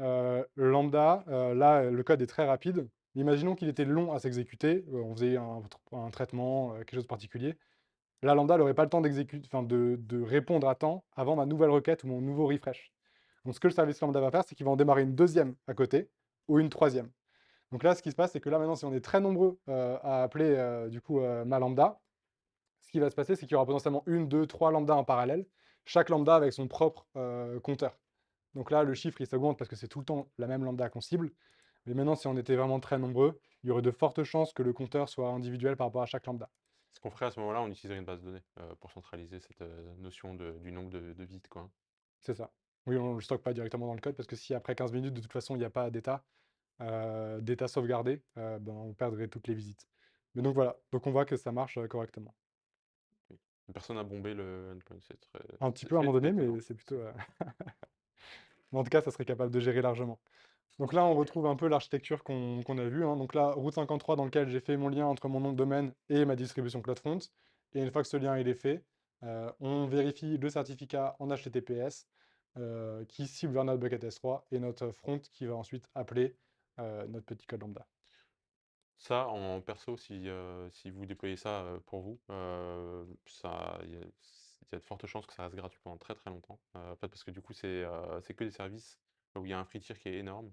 le lambda, là, le code est très rapide. Imaginons qu'il était long à s'exécuter, on faisait un traitement, quelque chose de particulier. Là, lambda n'aurait pas le temps d'exécuter, enfin, de répondre à temps avant ma nouvelle requête ou mon nouveau refresh. Donc, ce que le service lambda va faire, c'est qu'il va en démarrer une deuxième à côté ou une troisième. Donc là, ce qui se passe, c'est que là, maintenant, si on est très nombreux à appeler du coup ma lambda, ce qui va se passer, c'est qu'il y aura potentiellement une, deux, trois lambdas en parallèle, chaque lambda avec son propre compteur. Donc là, le chiffre, il s'augmente parce que c'est tout le temps la même lambda qu'on cible. Mais maintenant, si on était vraiment très nombreux, il y aurait de fortes chances que le compteur soit individuel par rapport à chaque lambda. Ce qu'on ferait à ce moment-là, on utiliserait une base de données pour centraliser cette notion du nombre de bits, quoi. C'est ça. Oui, on ne le stocke pas directement dans le code parce que si après 15 minutes, de toute façon, il n'y a pas d'état sauvegardé, ben, on perdrait toutes les visites. Mais donc voilà, donc on voit que ça marche correctement. Oui. Personne n'a bombé le endpoint, Un petit c'est peu à un très moment donné, étonnant. mais c'est plutôt... mais en tout cas, ça serait capable de gérer largement. Donc là, on retrouve un peu l'architecture qu'on a vue, hein. Donc là, Route 53 dans lequel j'ai fait mon lien entre mon nom de domaine et ma distribution CloudFront. Et une fois que ce lien il est fait, on vérifie le certificat en HTTPS qui cible vers notre bucket S3 et notre front qui va ensuite appeler notre petit code lambda. Ça, en perso, si vous déployez ça pour vous, il y a de fortes chances que ça reste gratuit pendant très très longtemps. En fait, parce que du coup, c'est que des services où il y a un free tier qui est énorme.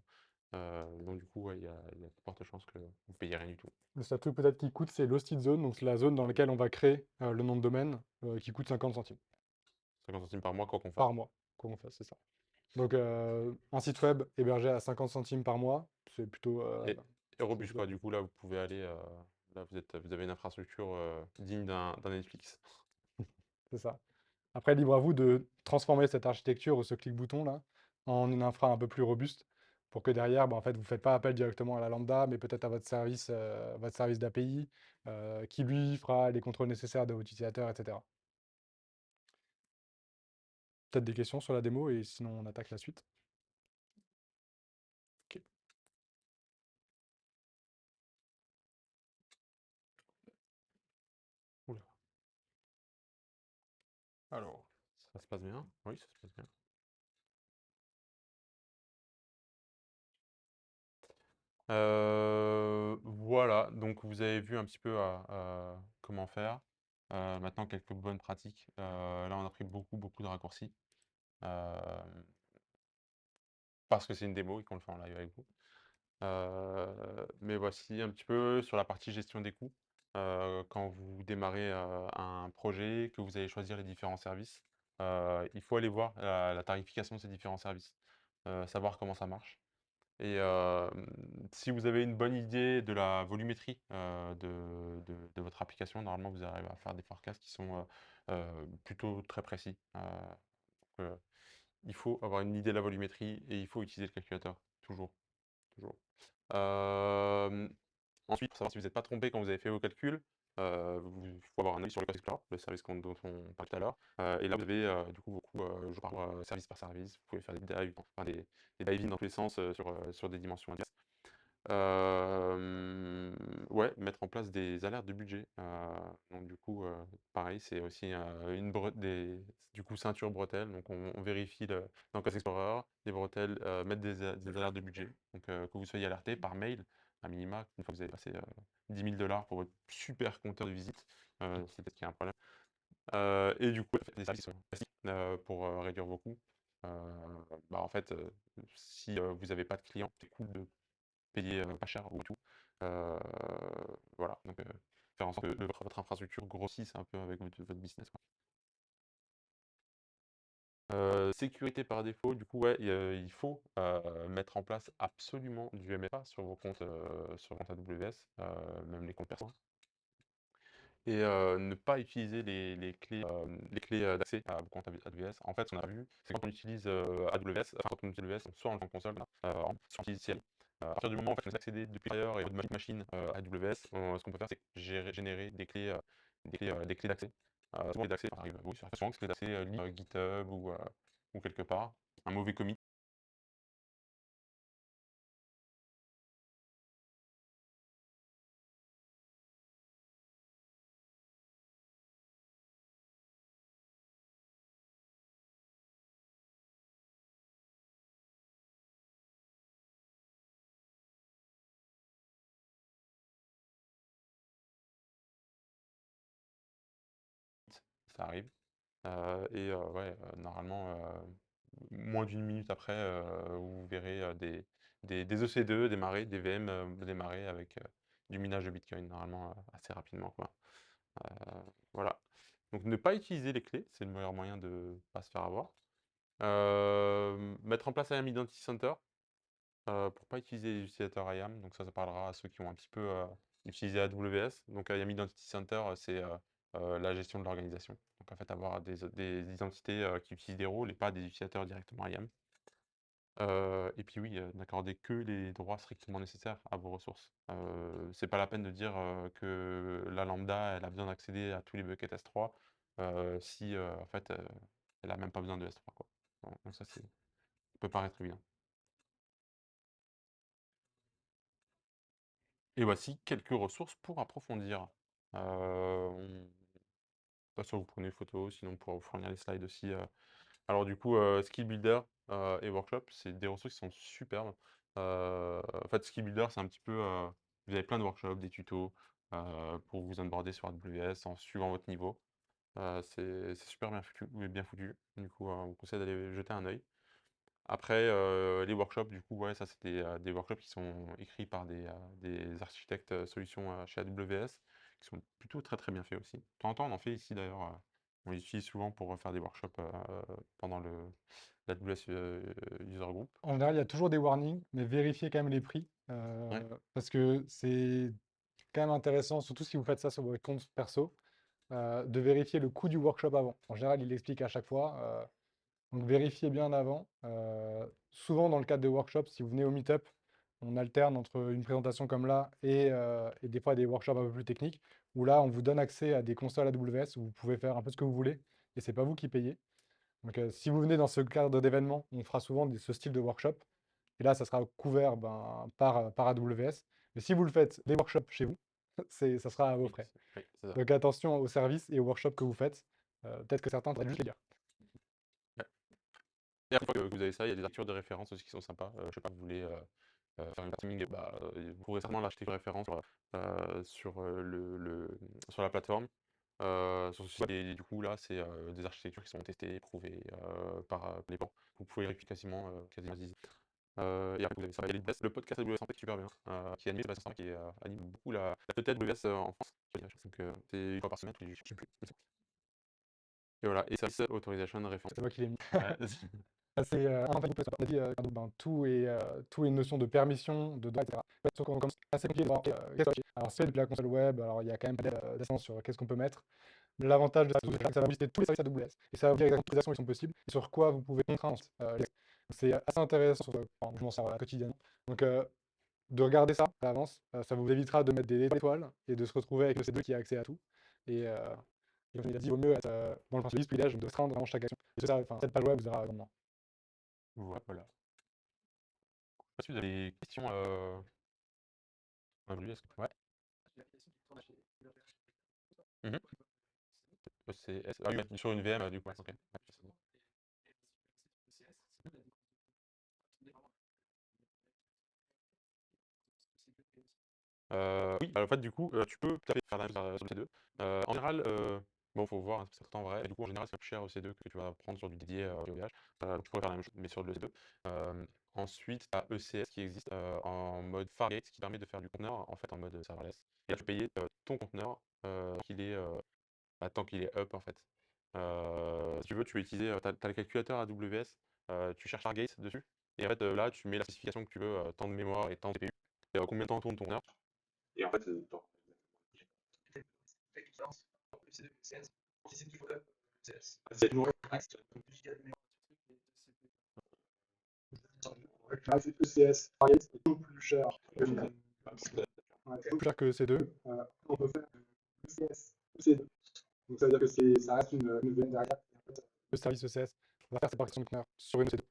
Donc du coup, ouais, il y a de fortes chances que vous payez rien du tout. Le seul truc peut-être qui coûte, c'est l'hosted zone, donc c'est la zone dans laquelle on va créer le nom de domaine qui coûte 50 centimes 50 centimes par mois, quoi qu'on fasse. par mois. Quoi qu'on fasse, c'est ça. Donc un site web hébergé à 50 centimes par mois, c'est plutôt, Et c'est robuste, plutôt quoi. Du coup, là, vous pouvez aller. Là, vous avez une infrastructure digne d'un Netflix. c'est ça. Après, libre à vous de transformer cette architecture ou ce clic-bouton là en une infra un peu plus robuste pour que derrière, bah, en fait, vous ne faites pas appel directement à la lambda, mais peut-être à votre service d'API qui lui fera les contrôles nécessaires de votre utilisateur, etc. Peut-être des questions sur la démo et sinon on attaque la suite. Ok. Oula. Alors, ça se passe bien? Oui, ça se passe bien. Voilà, donc vous avez vu un petit peu comment faire. Maintenant, quelques bonnes pratiques. Là, on a pris beaucoup de raccourcis. euh, Parce que c'est une démo et qu'on le fait en live avec vous. Mais voici un petit peu sur la partie gestion des coûts. Quand vous démarrez un projet, que vous allez choisir les différents services, il faut aller voir la tarification de ces différents services, savoir comment ça marche. Et si vous avez une bonne idée de la volumétrie de votre application, normalement vous arrivez à faire des forecasts qui sont plutôt très précis. Euh, il faut avoir une idée de la volumétrie et il faut utiliser le calculateur, toujours, toujours. Euh, Ensuite, pour savoir si vous n'êtes pas trompé quand vous avez fait vos calculs, il faut avoir un avis sur le Cost Explorer, le service dont on parlait tout à l'heure. Et là, vous avez du coup beaucoup, jour par jour, service par service. Vous pouvez faire des dives, enfin, des dive-in dans tous les sens sur des dimensions diverses. Ouais, mettre en place des alertes de budget. Donc du coup, pareil, c'est aussi du coup ceinture bretelles. Donc on vérifie dans Cost Explorer des bretelles, mettre des alertes de budget. Donc que vous soyez alerté par mail à minima une fois que vous avez passé 10 000 $ pour votre super compteur de visite. C'est peut-être qu'il y a un problème. Et du coup, des services classiques pour réduire vos coûts. Bah, en fait, si vous n'avez pas de clients, c'est cool de payer pas cher ou tout. Euh, voilà, donc faire en sorte que votre infrastructure grossisse un peu avec votre business, quoi. Sécurité par défaut, du coup, ouais, il faut mettre en place absolument du MFA sur vos comptes, sur vos comptes AWS, même les comptes perso. Et ne pas utiliser les clés d'accès à vos comptes AWS. En fait, ce qu'on a vu, c'est quand on utilise AWS, enfin quand on utilise AWS, soit en console, soit on utilise CLI. À partir du moment où en fait, vous accédez depuis l'extérieur et votre machine AWS, ce qu'on peut faire, c'est générer des clés d'accès. Souvent, les d'accès, ça arrive, oui, ça arrive souvent que c'est des accès liés GitHub ou quelque part. Un mauvais commit. Ça arrive. Ouais, normalement, moins d'une minute après, vous verrez des EC2 démarrer, des VM démarrer avec du minage de Bitcoin, normalement assez rapidement, quoi. Voilà. Donc ne pas utiliser les clés, c'est le meilleur moyen de ne pas se faire avoir. Mettre en place IAM Identity Center pour pas utiliser les utilisateurs IAM. Donc ça parlera à ceux qui ont un petit peu utilisé AWS. Donc IAM Identity Center, c'est la gestion de l'organisation. Donc en fait, avoir des identités qui utilisent des rôles et pas des utilisateurs directement IAM. Et puis oui, n'accorder que les droits strictement nécessaires à vos ressources. C'est pas la peine de dire que la lambda, elle a besoin d'accéder à tous les buckets S3 si en fait elle a même pas besoin de S3, quoi. Donc ça, ça peut paraître évident. Et voici quelques ressources pour approfondir. Pas sûr que vous prenez une photo, sinon on pourra vous fournir les slides aussi. Alors du coup, Skill Builder et Workshop, c'est des ressources qui sont superbes. En fait, Skill Builder, c'est un petit peu, vous avez plein de workshops, des tutos pour vous onboarder sur AWS en suivant votre niveau. C'est super bien foutu. Du coup, on vous conseille d'aller jeter un œil. Après, les workshops, du coup, ouais, ça, c'est des workshops qui sont écrits par des architectes solutions chez AWS, qui sont plutôt très très bien faits aussi. De temps en temps, on en fait ici d'ailleurs. On les utilise souvent pour faire des workshops pendant l'AWS User Group. En général, il y a toujours des warnings, mais vérifiez quand même les prix, Ouais, parce que c'est quand même intéressant, surtout si vous faites ça sur votre compte perso, de vérifier le coût du workshop avant. En général, il l'explique à chaque fois, donc vérifiez bien avant. Souvent, dans le cadre des workshops, si vous venez au meet-up, on alterne entre une présentation comme là et des fois des workshops un peu plus techniques, où là, on vous donne accès à des consoles AWS où vous pouvez faire un peu ce que vous voulez, et c'est pas vous qui payez. Donc, si vous venez dans ce cadre d'événement, on fera souvent ce style de workshop. Et là, ça sera couvert ben, par AWS. Mais si vous le faites, les workshops chez vous, ça sera à vos oui, frais. c'est ça. Donc attention aux services et aux workshops que vous faites. Peut-être que certains, faudrait juste les lire. Ouais. Et après, une fois que vous avez ça, il y a des articles de référence aussi qui sont sympas. Je sais pas, vous voulez faire une partie bah, vous pourrez certainement l'acheter de référence sur la plateforme. Sur ce site, et du coup, là, c'est des architectures qui sont testées, éprouvées par les bancs. Vous pouvez vérifier quasiment easy. Et après, vous avez ça. Il y a le podcast AWS en fait, super bien, qui anime Sébastien Sarr, qui anime beaucoup la tête AWS en France. Donc, c'est une fois par semaine, tous les jeudis, je sais plus. Et voilà, et Service Authorization Référence. C'est moi qui l'ai mis. Ouais. C'est un peu on a dit, ben, tout est une notion de permission, de droit, etc. En fait, sauf qu'on commence assez compliqué de voir qu'est-ce qu'on fait. Alors, c'est depuis la console web, alors il y a quand même des sur qu'est-ce qu'on peut mettre. L'avantage de ça, c'est que ça va lister tous les services AWS. Et ça va vous dire exactement toutes les actions qui sont possibles et sur quoi vous pouvez contraindre c'est assez intéressant, je m'en sers quotidiennement. Donc, de regarder ça à l'avance, ça vous évitera de mettre des étoiles et de se retrouver avec le C2 qui a accès à tout. Et comme il a dit, il vaut mieux être dans le principe privilège, de restreindre vraiment chaque action. Et ça, enfin, cette page web vous aura vraiment. Voilà. Est-ce que vous avez des questions ouais. Mhm. Ah oui, sur une VM, du coup. Ok. Ouais, c'est bon. Oui, en fait, du coup, tu peux tout à fait faire la même sur le C2. En général, bon, faut voir, hein, c'est certain vrai. Et du coup, en général, c'est plus cher au C2 que tu vas prendre sur du dédié au VH. Donc, tu pourrais faire la même chose, mais sur le C2. Ensuite, tu as ECS qui existe en mode Fargate, qui permet de faire du conteneur en fait en mode serverless. Et là, tu payes ton conteneur qu'il est, tant qu'il est up en fait. Si tu veux, tu peux utiliser, tu as le calculateur AWS, tu cherches Fargate dessus et en fait, là, tu mets la spécification que tu veux, tant de mémoire et tant de CPU et combien de temps tourne ton conteneur et en fait, c'est toujours ECS, Fargate, c'est beaucoup plus cher que Plus cher que C2. on peut faire ECS, EC2. Donc ça veut dire que ça reste une VM derrière. Le service ECS va faire ses partitions de conteneurs sur une C2.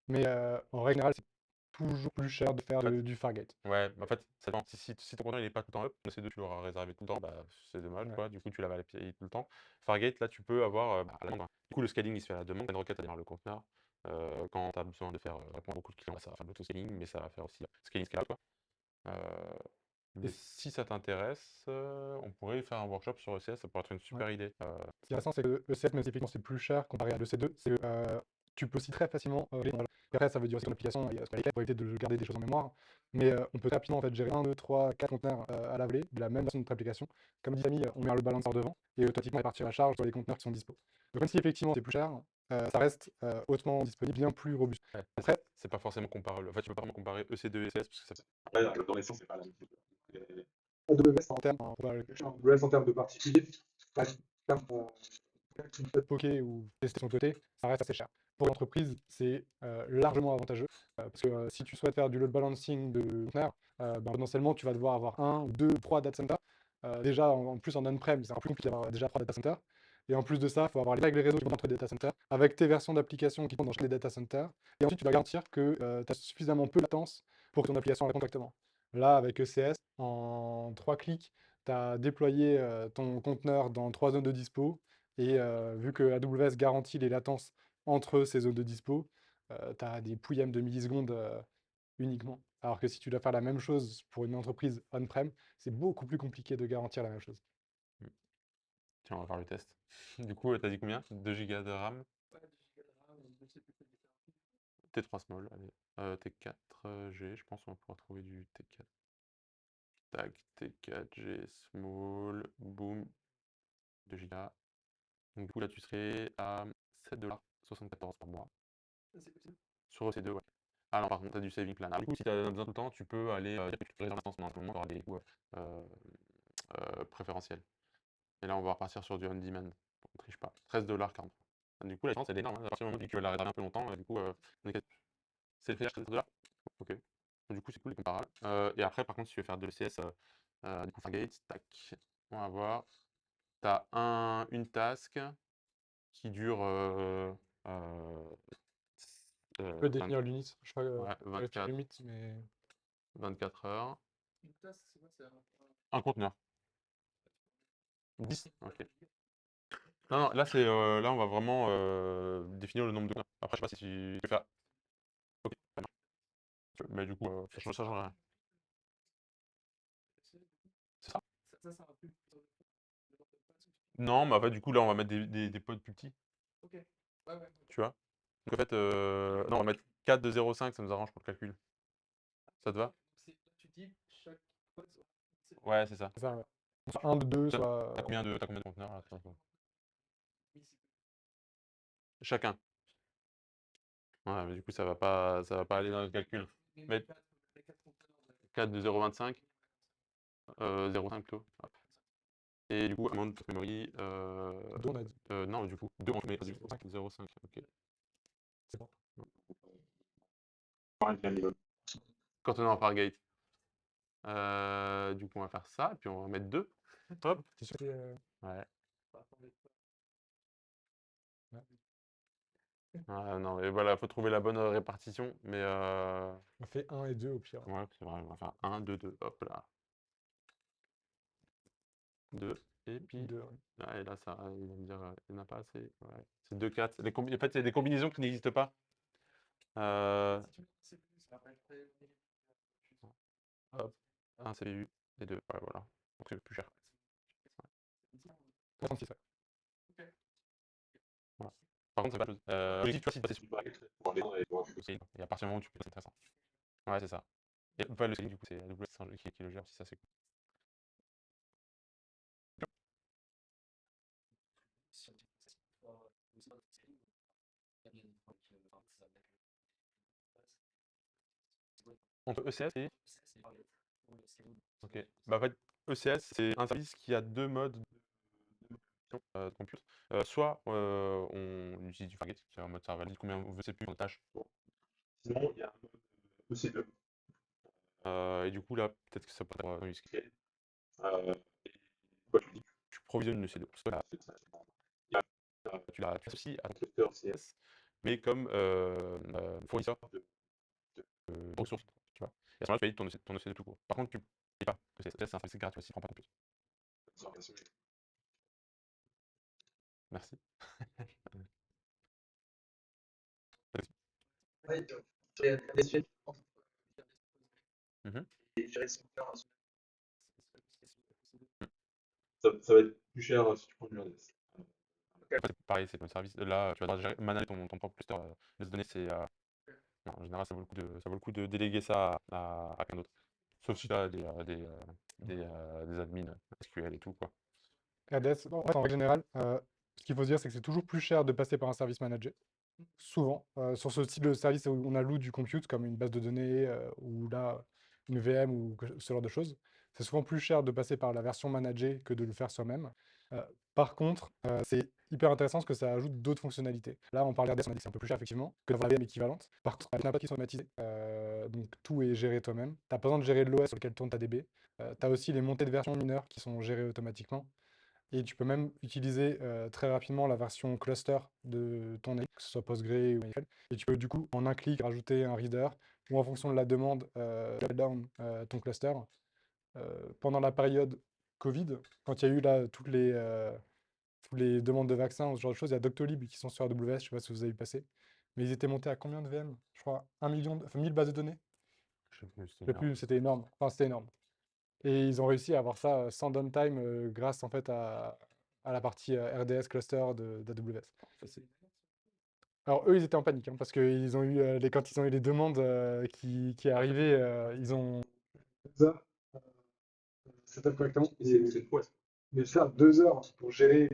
Mais en règle générale, c'est toujours plus cher de faire du Fargate. Ouais, en fait, ça dépend. Si ton conteneur il est pas tout le temps up, le C2 tu l'auras réservé tout le temps, bah, c'est dommage, Ouais. quoi. Du coup, tu l'avais à l'API tout le temps. Fargate, là, tu peux avoir à la demande, hein. Du coup, le scaling, il se fait à la demande. Une requête, ça démarre le conteneur. Quand tu as besoin de faire répondre à beaucoup de clients, bah, ça va faire de l'auto-scaling, mais ça va faire aussi scaling scalable, quoi. Mais si ça t'intéresse, on pourrait faire un workshop sur ECS, ça pourrait être une super idée. Ce qui est intéressant, c'est que le ECS, même si effectivement c'est plus cher comparé à l'EC2, c'est que tu peux aussi très facilement gérer. Et après, ça veut dire aussi que ton application il y a ce qu'on a pour éviter de garder des choses en mémoire. Mais on peut très rapidement en fait, gérer 1, 2, 3, 4 conteneurs à laver de la même version de notre application. Comme dit Samy, on met un load balancer devant et automatiquement répartir la charge sur les conteneurs qui sont dispo. Donc même si effectivement c'est plus cher, ça reste hautement disponible, bien plus robuste. Ouais. Après, c'est pas forcément comparable. En fait, tu peux pas vraiment comparer EC2 et ECS parce que ça. Ouais, dans l'essence, c'est pas la même chose. AWS en termes de particuliers, poker ou tester son côté, ça reste assez cher. Pour l'entreprise, c'est largement avantageux parce que si tu souhaites faire du load balancing de conteneurs, potentiellement tu vas devoir avoir 1, 2, 3 data centers. Déjà, en plus en on-prem, c'est un peu plus compliqué d'avoir déjà 3 data centers. Et en plus de ça, il faut avoir les règles réseau qui vont entre les data centers, avec tes versions d'application qui vont dans les data centers. Et ensuite, tu vas garantir que tu as suffisamment peu de latence pour que ton application réponde correctement. Là, avec ECS, en 3 clics, tu as déployé ton conteneur dans 3 zones de dispo. Et vu que AWS garantit les latences entre ces zones de dispo, tu as des pouillèmes de millisecondes uniquement. Alors que si tu dois faire la même chose pour une entreprise on-prem, c'est beaucoup plus compliqué de garantir la même chose. Tiens, on va faire le test. Du coup, t'as dit combien? 2 Go de RAM, Ouais, 2 gigas de RAM, je sais plus quel était rapide. T3 small, allez. T4G, je pense qu'on va pouvoir trouver du T4. Tac, T4G small, boom, 2 Go. Donc du coup, là, tu serais à 7,74 $ par mois. Ça, c'est possible. Sur EC2, ouais. Ah non, par contre, tu as du saving plan. Alors, du coup, si tu as besoin tout le temps, tu peux aller dire que tu réserves l'instance, mais à un moment, tu auras des coûts préférentiels. Et là, on va repartir sur du on-demand. On triche pas. 13,40 $. Du coup, la licence, elle est énorme, hein. À partir du moment où tu vas la réserver un peu longtemps, du coup, c'est le prix 13 $. Ok. Du coup, c'est cool, les comparables. Et après, par contre, si tu veux faire de l'ECS, du coup, Fargate, tac, on va voir. Tu as une task qui dure Tu peux définir l'unit, je crois ouais, que 24, limite, mais 24 heures. Une tasse, c'est quoi? C'est Un conteneur. 10. Ok. Non, non, là, là, on va vraiment définir le nombre de conteneurs. Après, je sais pas si tu peux faire. Ok, ça marche. Mais du coup, ça change rien. C'est ça? Ça sert à plus. Non, mais en fait, du coup, là, on va mettre des pods plus petits, Ok. Ouais, ouais. tu vois. Donc, en fait, non, on va mettre 4 de 0,5, ça nous arrange pour le calcul. Ça te va? Là, tu dis chaque pod. Ouais, c'est ça. c'est ça, ouais. Soit un de deux, soit. T'as combien de conteneurs là, toi? Oui, Chacun. Ouais, mais du coup, ça va pas aller dans le calcul. Mais 4 de 0,25, 0,5 plutôt. Hop. Et du coup, amount of memory, Deux, on a dit. non, du coup, 2 mais 0,5, ok. C'est bon. Conteneur par gate. Du coup, on va faire ça, et puis on va mettre 2. Hop. T'es sûr que Ouais. ouais. Non, mais voilà, faut trouver la bonne répartition. Mais On fait 1 et 2 au pire. ouais, c'est vrai, on va faire 1, 2, 2. Hop là. 2. Et puis, 2, et là, ça, il va me dire, il n'y en a pas assez. Ouais. C'est 2, 4. En fait, il y a des combinaisons qui n'existent pas. Hop, un CPU et 2. Ouais, voilà. Donc c'est plus cher. 36, ouais. Voilà. Par contre, c'est pas la chose. L'objectif, tu vois, c'est de passer sur le et à partir du moment où tu peux, c'est intéressant. Ouais, c'est ça. Et pas le scaling, du coup, c'est AWS qui le gère aussi, ça c'est cool. Entre ECS et... Ok. Bah, en fait, ECS, c'est un service qui a deux modes de compute. Soit on utilise du Fargate, c'est un mode ça valide combien on veut CPU en tâche. Sinon, il y a un mode EC2. Et du coup, là, peut-être que ça peut être un use case. Et quoi, tu dis Tu provisionnes une EC2. Parce que là, c'est ça, c'est bon. Il y a tu l'associes à un ton cluster CS CS, mais comme fournisseur de ressources. Tu vois. Et à ce moment-là, tu payes ton EC2 tout court. Par contre, tu ne payes pas. C'est un service gratuit aussi, il prend pas compute. sans rien sauver. Merci. Ouais, sur les RDS, Mhm. et gérer son cœur. Ça va être plus cher si tu prends du RDS. En fait, c'est pareil, c'est ton service. Là, tu vas devoir manager ton propre cluster de données. Non, en général, ça vaut le coup de déléguer ça à quelqu'un d'autre. Sauf si tu as des admins SQL et tout, quoi. RDS, en fait, en règle générale, ce qu'il faut se dire, c'est que c'est toujours plus cher de passer par un service managé. Souvent, sur ce type de service où on alloue du compute, comme une base de données, ou là, une VM ou ce genre de choses, c'est souvent plus cher de passer par la version managée que de le faire soi-même. Par contre, c'est hyper intéressant parce que ça ajoute d'autres fonctionnalités. Là, on parle RDS, on a dit que c'est un peu plus cher, effectivement, que d'avoir la VM équivalente. Par contre, tu n'as pas qui sont automatisés, donc tout est géré toi-même. Tu n'as pas besoin de gérer l'OS sur lequel tourne ta DB. Tu as aussi les montées de version mineures qui sont gérées automatiquement. Et tu peux même utiliser très rapidement la version cluster de ton équipe, que ce soit Postgre ou MySQL. Et tu peux du coup, en un clic, rajouter un reader ou en fonction de la demande, down ton cluster. Pendant la période Covid, quand il y a eu là toutes les demandes de vaccins, ce genre de choses, il y a Doctolib qui sont sur AWS, je ne sais pas si vous avez vu passer. Mais ils étaient montés à combien de VM? Je crois 1 million, enfin 1000 bases de données. Je sais plus, c'était Je sais énorme. plus, c'était énorme. Enfin, c'était énorme. Et ils ont réussi à avoir ça sans downtime grâce en fait à la partie RDS cluster d'AWS. Alors eux, ils étaient en panique hein, parce que quand ils ont eu les demandes qui arrivaient, ils ont ça, setup correctement. Mais faire 2 heures pour gérer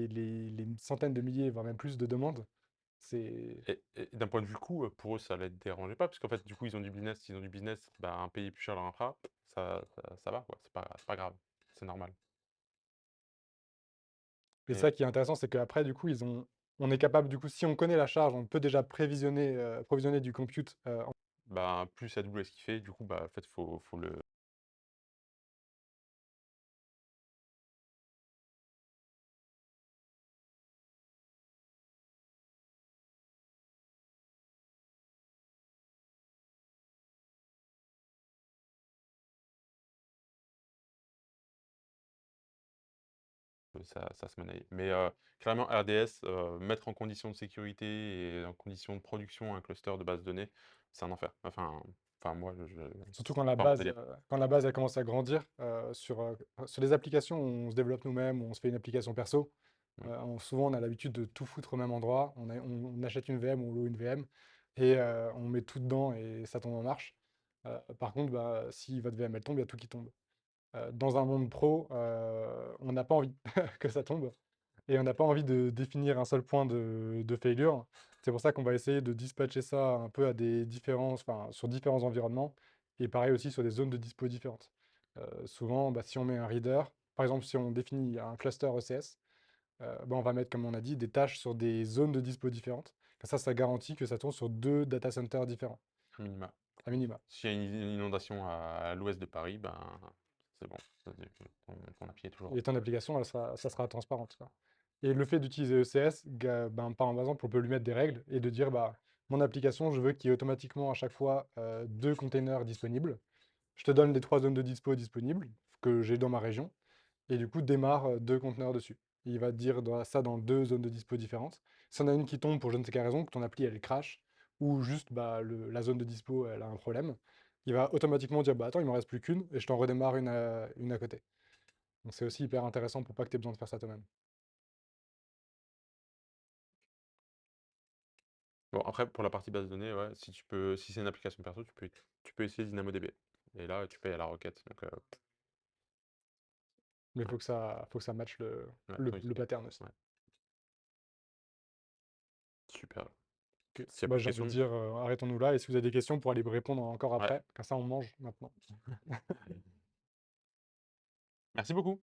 les centaines de milliers, voire même plus de demandes, c'est... Et d'un point de vue coût, pour eux, ça les dérangeait pas, parce qu'en fait, du coup, ils ont du business. S'ils ont du business, bah, un payer plus cher leur infra, ça va, quoi. C'est pas grave. C'est normal. Et Et ça qui est intéressant, c'est qu'après, du coup, on est capable, du coup, si on connaît la charge, on peut déjà provisionner du compute. bah, plus AWS qui fait, du coup, bah, en fait, faut le. Ça se monnaie. Mais clairement, RDS, mettre en condition de sécurité et en condition de production un cluster de base de données, c'est un enfer. Enfin moi, Surtout c'est pas mon délire. quand la base elle commence à grandir, sur les applications où on se développe nous-mêmes, où on se fait une application perso, Mm. souvent on a l'habitude de tout foutre au même endroit. On achète une VM, on loue une VM, et on met tout dedans et ça tombe en marche. Par contre, bah, si votre VM elle tombe, il y a tout qui tombe. Dans un monde pro, on n'a pas envie que ça tombe. Et on n'a pas envie de définir un seul point de failure. C'est pour ça qu'on va essayer de dispatcher ça un peu à des différences, enfin, sur différents environnements, et pareil aussi sur des zones de dispo différentes. Souvent, bah, si on met un reader, par exemple, si on définit un cluster ECS, bah, on va mettre, comme on a dit, des tâches sur des zones de dispo différentes. Comme ça garantit que ça tourne sur 2 data centers différents, Un minima. à minima. S'il y a une inondation à l'ouest de Paris, ben c'est bon. Ton appli est toujours. Et ton application, ça sera transparente, quoi. Et le fait d'utiliser ECS, ben, par exemple, on peut lui mettre des règles et de dire, bah, mon application, je veux qu'il y ait automatiquement à chaque fois 2 containers disponibles. Je te donne les 3 zones de dispo disponibles que j'ai dans ma région. Et du coup, démarre 2 conteneurs dessus. Il va te dire ça dans 2 zones de dispo différentes. Si on a une qui tombe pour je ne sais quelle raison, que ton appli elle crash, ou juste bah, la zone de dispo elle a un problème, il va automatiquement dire bah attends, il m'en reste plus qu'une, et je t'en redémarre une à côté. Donc c'est aussi hyper intéressant pour pas que tu aies besoin de faire ça toi-même. Bon, après, pour la partie base de données, ouais, si c'est une application perso, tu peux essayer DynamoDB. Et là, tu payes à la requête. Donc, Mais il ouais, faut que ça matche ouais, oui, le pattern aussi. ouais, super. Ok. S'il n'y a Bah, plus de j'ai envie de questions, dire, arrêtons-nous là, et si vous avez des questions, pour aller y répondre encore ouais. après, comme ça on mange maintenant. Merci beaucoup.